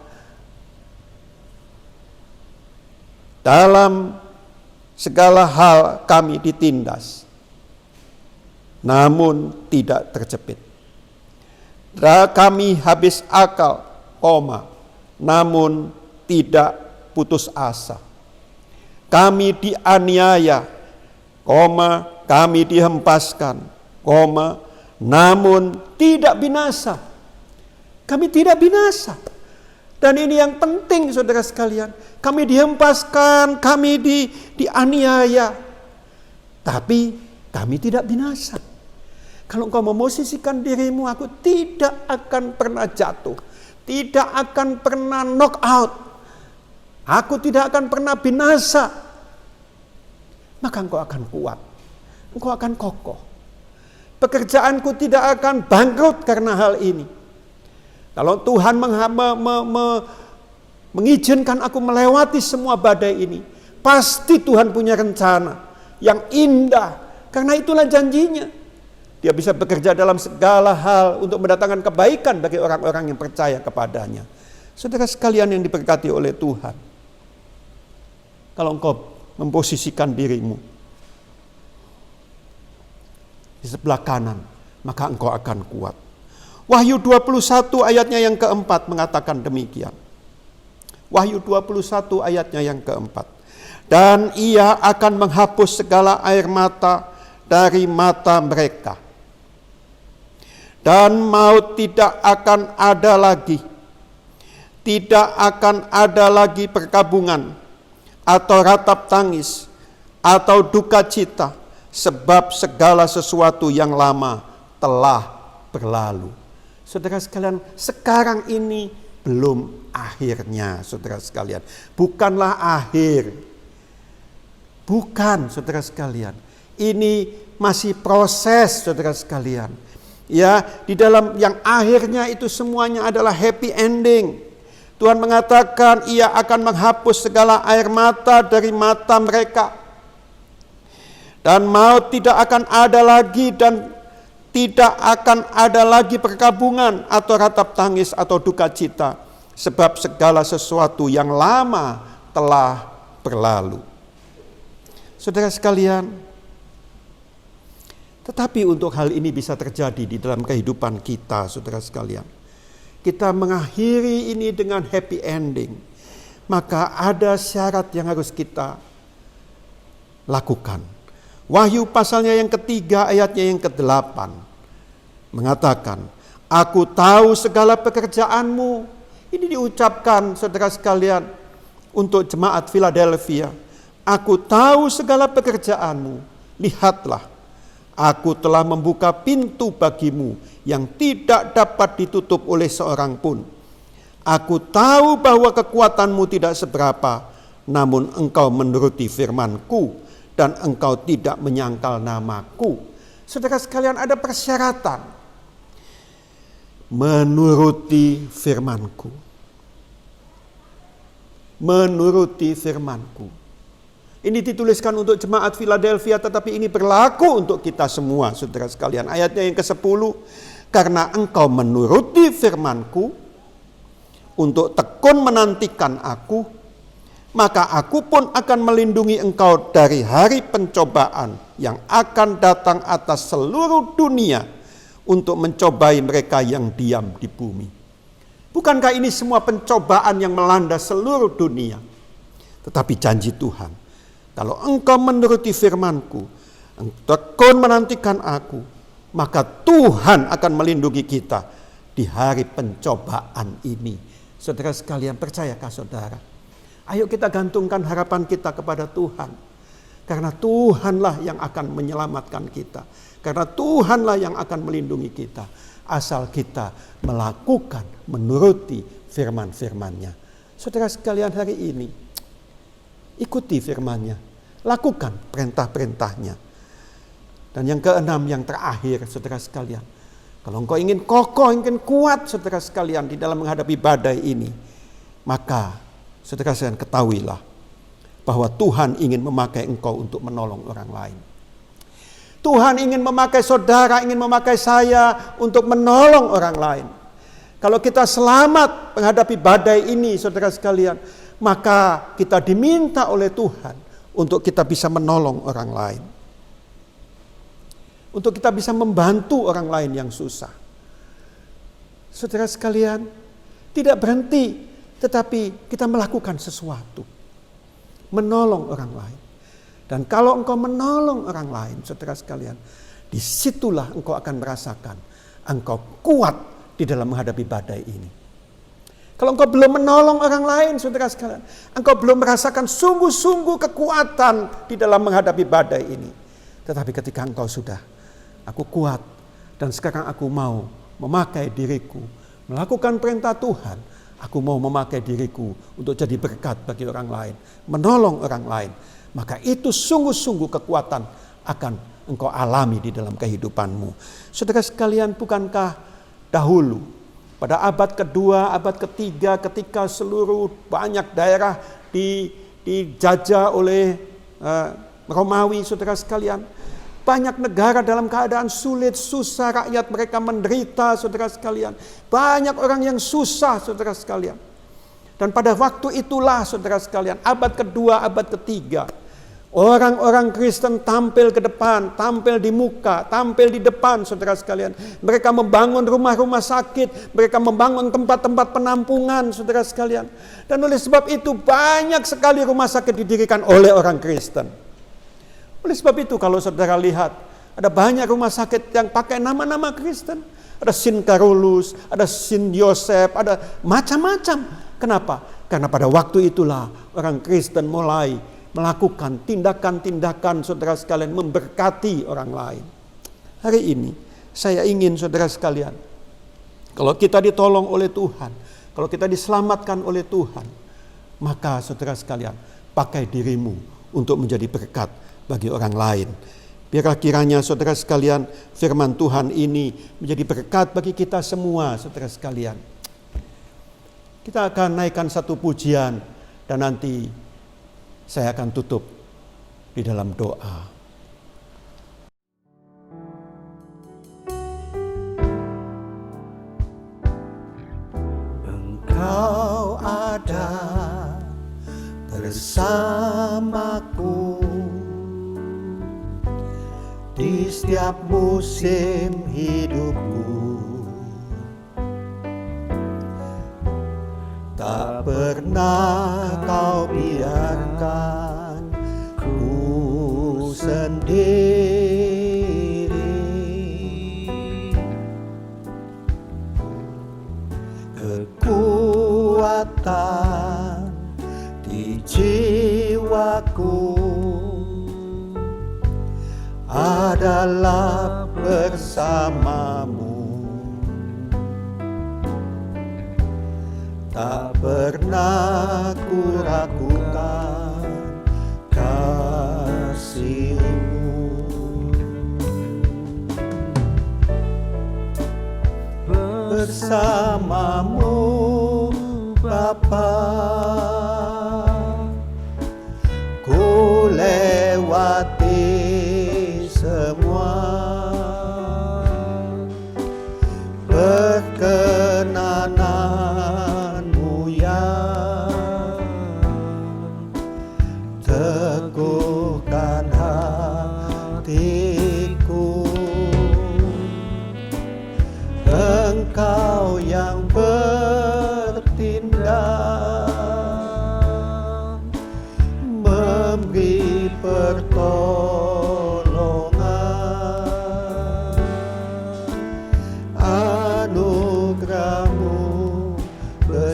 Dalam segala hal kami ditindas, namun tidak terjepit. Kami habis akal, namun tidak putus asa. Kami dianiaya, kami dihempaskan, namun tidak binasa. Kami tidak binasa. Dan ini yang penting saudara sekalian. Kami dihempaskan, kami dianiaya, tapi kami tidak binasa. Kalau engkau memosisikan dirimu, aku tidak akan pernah jatuh, tidak akan pernah knock out, aku tidak akan pernah binasa, maka engkau akan kuat, engkau akan kokoh. Pekerjaanku tidak akan bangkrut karena hal ini. Kalau Tuhan mengizinkan aku melewati semua badai ini, pasti Tuhan punya rencana yang indah, karena itulah janjinya. Dia bisa bekerja dalam segala hal untuk mendatangkan kebaikan bagi orang-orang yang percaya kepadanya. Saudara sekalian yang diberkati oleh Tuhan, kalau engkau memposisikan dirimu di sebelah kanan, maka engkau akan kuat. Wahyu 21 ayatnya yang keempat mengatakan demikian. Wahyu 21 ayatnya yang keempat. Dan ia akan menghapus segala air mata dari mata mereka. Dan maut tidak akan ada lagi. Tidak akan ada lagi perkabungan atau ratap tangis atau duka cita, sebab segala sesuatu yang lama telah berlalu. Saudara sekalian, sekarang ini belum akhirnya, saudara sekalian. Bukanlah akhir. Bukan, saudara sekalian. Ini masih proses, saudara sekalian. Ya, di dalam yang akhirnya itu semuanya adalah happy ending. Tuhan mengatakan ia akan menghapus segala air mata dari mata mereka. Dan maut tidak akan ada lagi, dan tidak akan ada lagi perkabungan atau ratap tangis atau duka cita, sebab segala sesuatu yang lama telah berlalu. Saudara sekalian, tetapi untuk hal ini bisa terjadi di dalam kehidupan kita, saudara sekalian, kita mengakhiri ini dengan happy ending, maka ada syarat yang harus kita lakukan. Wahyu pasalnya yang ketiga ayatnya yang ke-8 mengatakan, aku tahu segala pekerjaanmu. Ini diucapkan saudara sekalian untuk jemaat Philadelphia. Aku tahu segala pekerjaanmu. Lihatlah, aku telah membuka pintu bagimu yang tidak dapat ditutup oleh seorang pun. Aku tahu bahwa kekuatanmu tidak seberapa, namun engkau menuruti firman-Ku dan engkau tidak menyangkal nama-Ku. Saudara sekalian, ada persyaratan. Menuruti firman-Ku. Menuruti firman-Ku. Ini dituliskan untuk jemaat Philadelphia, tetapi ini berlaku untuk kita semua, saudara sekalian. Ayatnya yang ke-10, karena engkau menuruti firman-Ku, untuk tekun menantikan aku, maka aku pun akan melindungi engkau dari hari pencobaan yang akan datang atas seluruh dunia untuk mencobai mereka yang diam di bumi. Bukankah ini semua pencobaan yang melanda seluruh dunia? Tetapi janji Tuhan, kalau engkau menuruti firman-Ku, tekun menantikan aku, maka Tuhan akan melindungi kita di hari pencobaan ini. Saudara sekalian, percayakah saudara? Ayo kita gantungkan harapan kita kepada Tuhan. Karena Tuhanlah yang akan menyelamatkan kita. Karena Tuhanlah yang akan melindungi kita. Asal kita melakukan, menuruti firman-firman-Nya. Saudara sekalian, hari ini ikuti firman-Nya. Lakukan perintah-perintah-Nya. Dan yang keenam, yang terakhir, saudara sekalian. Kalau engkau ingin kokoh, ingin kuat, saudara sekalian, di dalam menghadapi badai ini, maka saudara sekalian, ketahuilah bahwa Tuhan ingin memakai engkau untuk menolong orang lain. Tuhan ingin memakai saudara, ingin memakai saya untuk menolong orang lain. Kalau kita selamat menghadapi badai ini, saudara sekalian, maka kita diminta oleh Tuhan untuk kita bisa menolong orang lain. Untuk kita bisa membantu orang lain yang susah. Saudara sekalian, tidak berhenti, tetapi kita melakukan sesuatu. Menolong orang lain. Dan kalau engkau menolong orang lain, saudara sekalian, disitulah engkau akan merasakan engkau kuat di dalam menghadapi badai ini. Kalau engkau belum menolong orang lain, saudara sekalian, engkau belum merasakan sungguh-sungguh kekuatan di dalam menghadapi badai ini. Tetapi ketika engkau sudah, aku kuat dan sekarang aku mau memakai diriku, melakukan perintah Tuhan, aku mau memakai diriku untuk jadi berkat bagi orang lain, menolong orang lain. Maka itu sungguh-sungguh kekuatan akan engkau alami di dalam kehidupanmu. Saudara sekalian, bukankah dahulu pada abad kedua, abad ketiga, ketika seluruh banyak daerah dijajah oleh Romawi, saudara sekalian, banyak negara dalam keadaan sulit, susah, rakyat mereka menderita, saudara sekalian. Banyak orang yang susah, saudara sekalian. Dan pada waktu itulah, saudara sekalian, abad kedua, abad ketiga, orang-orang Kristen tampil ke depan, tampil di muka, tampil di depan, saudara sekalian. Mereka membangun rumah-rumah sakit, mereka membangun tempat-tempat penampungan, saudara sekalian. Dan oleh sebab itu banyak sekali rumah sakit didirikan oleh orang Kristen. Oleh sebab itu kalau saudara lihat, ada banyak rumah sakit yang pakai nama-nama Kristen. Ada Sin Carolus, ada Sin Yosef, ada macam-macam. Kenapa? Karena pada waktu itulah orang Kristen mulai melakukan tindakan-tindakan, saudara sekalian, memberkati orang lain. Hari ini saya ingin saudara sekalian, kalau kita ditolong oleh Tuhan, kalau kita diselamatkan oleh Tuhan, maka saudara sekalian, pakai dirimu untuk menjadi berkat bagi orang lain. Biarlah kiranya saudara sekalian, firman Tuhan ini menjadi berkat bagi kita semua, saudara sekalian. Kita akan naikkan satu pujian dan nanti saya akan tutup di dalam doa. Engkau ada bersamaku di setiap musim hidupku. Tak pernah kau biarkan ku sendiri. Kekuatan di jiwaku adalah bersamamu. Tak pernah ku ragukan kasih-Mu. Bersamamu Bapa, ku lewati semua. Perkenanan-Mu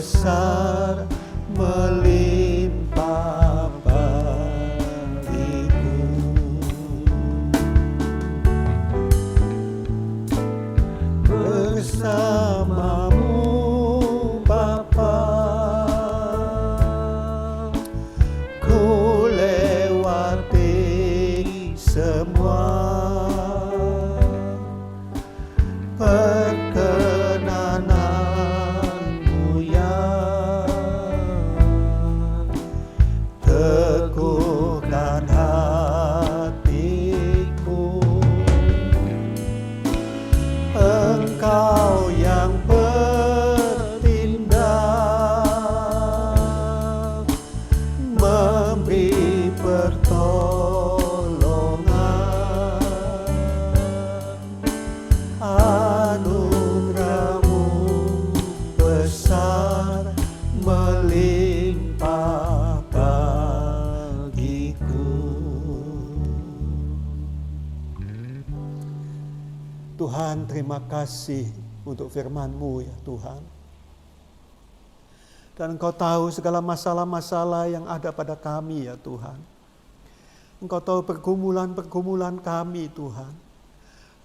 besar melimpah bagiku. Bersamamu Bapa, ku lewati semua perkenananmu yang teguhkan hatiku. Engkau yang bertindak, memberi pertolongan. Anugerahmu besar melimpah bagiku. Tuhan, terima kasih untuk firman-Mu ya Tuhan. Dan Engkau tahu segala masalah-masalah yang ada pada kami ya Tuhan. Engkau tahu pergumulan-pergumulan kami Tuhan.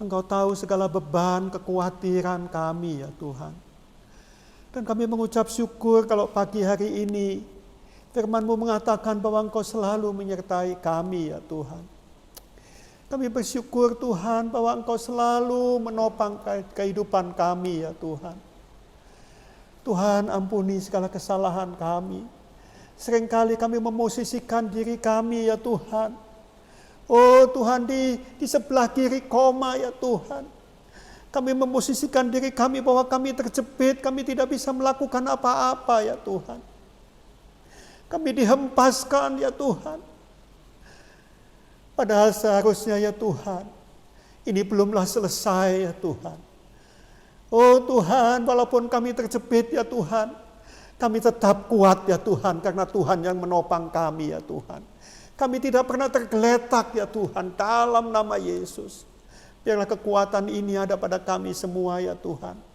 Engkau tahu segala beban, kekhawatiran kami ya Tuhan. Dan kami mengucap syukur kalau pagi hari ini firman-Mu mengatakan bahwa Engkau selalu menyertai kami ya Tuhan. Kami bersyukur Tuhan bahwa Engkau selalu menopang kehidupan kami ya Tuhan. Tuhan, ampuni segala kesalahan kami. Seringkali kami memosisikan diri kami ya Tuhan. Oh Tuhan, di sebelah kiri koma ya Tuhan. Kami memosisikan diri kami bahwa kami terjepit, kami tidak bisa melakukan apa-apa ya Tuhan. Kami dihempaskan ya Tuhan. Padahal seharusnya ya Tuhan, ini belumlah selesai ya Tuhan. Oh Tuhan, walaupun kami terjepit ya Tuhan, kami tetap kuat ya Tuhan, karena Tuhan yang menopang kami ya Tuhan. Kami tidak pernah tergeletak ya Tuhan, dalam nama Yesus. Biarlah kekuatan ini ada pada kami semua ya Tuhan.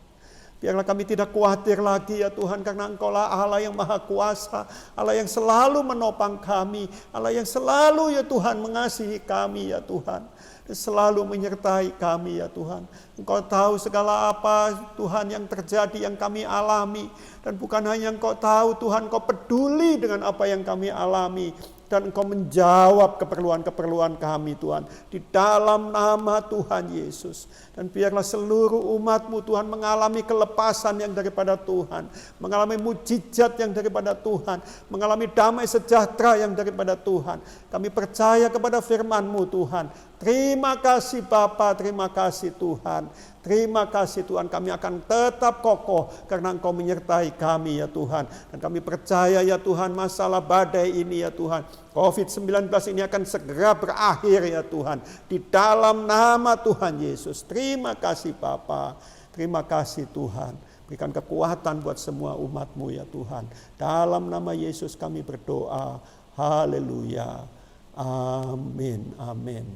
Biarlah kami tidak khawatir lagi ya Tuhan, karena Engkau-lah Allah yang maha kuasa, Allah yang selalu menopang kami, Allah yang selalu ya Tuhan mengasihi kami ya Tuhan, dan selalu menyertai kami ya Tuhan. Engkau tahu segala apa Tuhan yang terjadi, yang kami alami, dan bukan hanya Engkau tahu Tuhan, Engkau peduli dengan apa yang kami alami. Dan Engkau menjawab keperluan-keperluan kami Tuhan, di dalam nama Tuhan Yesus. Dan biarlah seluruh umat-Mu Tuhan mengalami kelepasan yang daripada Tuhan, mengalami mujizat yang daripada Tuhan, mengalami damai sejahtera yang daripada Tuhan. Kami percaya kepada firman-Mu Tuhan. Terima kasih Bapa, terima kasih Tuhan. Terima kasih Tuhan, kami akan tetap kokoh karena Engkau menyertai kami ya Tuhan. Dan kami percaya ya Tuhan, masalah badai ini ya Tuhan, COVID-19 ini akan segera berakhir ya Tuhan. Di dalam nama Tuhan Yesus. Terima kasih Bapa, terima kasih Tuhan. Berikan kekuatan buat semua umat-Mu ya Tuhan. Dalam nama Yesus kami berdoa. Haleluya. Amin. Amin.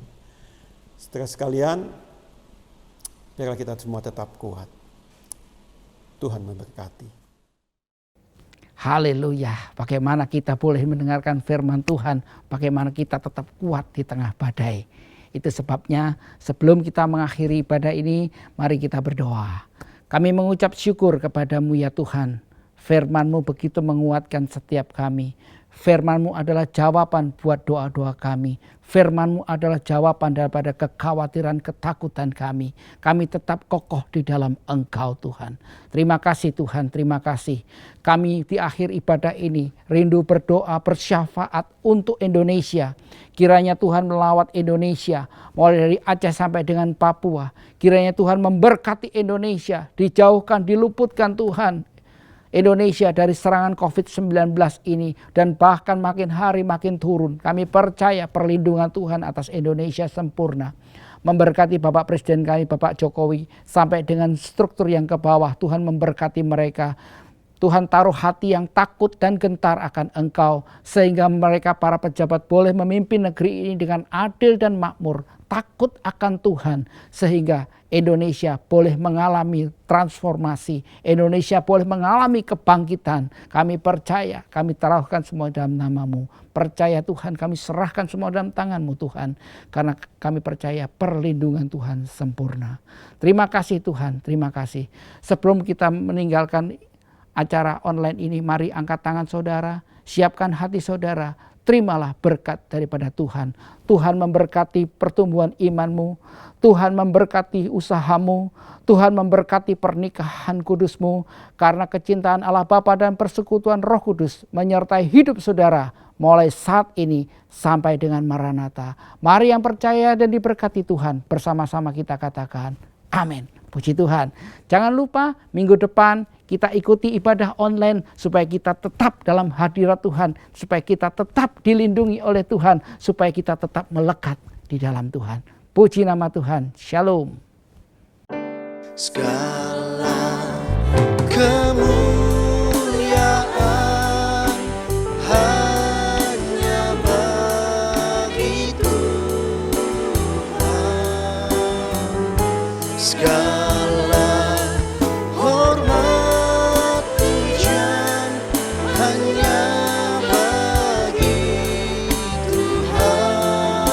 Saudara sekalian, biarlah kita semua tetap kuat. Tuhan memberkati. Haleluya. Bagaimana kita boleh mendengarkan firman Tuhan, bagaimana kita tetap kuat di tengah badai. Itu sebabnya sebelum kita mengakhiri ibadah ini, mari kita berdoa. Kami mengucap syukur kepada-Mu ya Tuhan. Firman-Mu begitu menguatkan setiap kami. Firman-Mu adalah jawaban buat doa-doa kami. Firman-Mu adalah jawaban daripada kekhawatiran, ketakutan kami. Kami tetap kokoh di dalam Engkau Tuhan. Terima kasih Tuhan, terima kasih. Kami di akhir ibadah ini rindu berdoa bersyafaat untuk Indonesia. Kiranya Tuhan melawat Indonesia, mulai dari Aceh sampai dengan Papua. Kiranya Tuhan memberkati Indonesia, dijauhkan, diluputkan Tuhan Indonesia dari serangan COVID-19 ini, dan bahkan makin hari makin turun. Kami percaya perlindungan Tuhan atas Indonesia sempurna. Memberkati Bapak Presiden kami, Bapak Jokowi, sampai dengan struktur yang ke bawah. Tuhan memberkati mereka. Tuhan taruh hati yang takut dan gentar akan Engkau, sehingga mereka para pejabat boleh memimpin negeri ini dengan adil dan makmur, takut akan Tuhan, sehingga Indonesia boleh mengalami transformasi, Indonesia boleh mengalami kebangkitan. Kami percaya, kami taruhkan semua dalam nama-Mu. Percaya Tuhan, kami serahkan semua dalam tangan-Mu Tuhan, karena kami percaya perlindungan Tuhan sempurna. Terima kasih Tuhan, terima kasih. Sebelum kita meninggalkan acara online ini, mari angkat tangan saudara, siapkan hati saudara, terimalah berkat daripada Tuhan. Tuhan memberkati pertumbuhan imanmu, Tuhan memberkati usahamu, Tuhan memberkati pernikahan kudusmu, karena kecintaan Allah Bapa dan persekutuan Roh Kudus menyertai hidup saudara mulai saat ini sampai dengan Maranatha. Mari yang percaya dan diberkati Tuhan, bersama-sama kita katakan amin. Puji Tuhan. Jangan lupa minggu depan kita ikuti ibadah online supaya kita tetap dalam hadirat Tuhan, supaya kita tetap dilindungi oleh Tuhan, supaya kita tetap melekat di dalam Tuhan. Puji nama Tuhan. Shalom. Segala kemuliaan hanya bagi Tuhan. Segala hormat pujian hanya bagi Tuhan.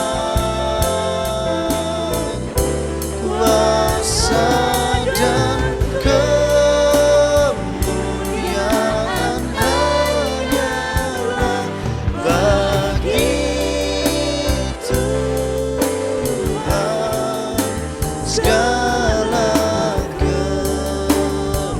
Kuasa dan kemuliaan hanyalah bagi Tuhan. Segala kemuliaan,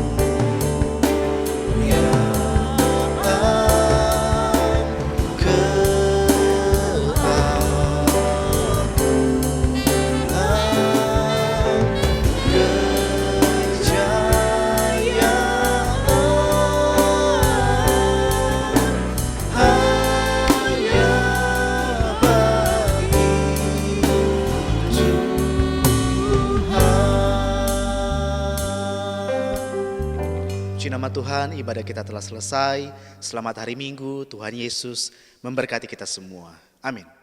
puji nama Tuhan, ibadah kita telah selesai. Selamat hari Minggu, Tuhan Yesus memberkati kita semua. Amin.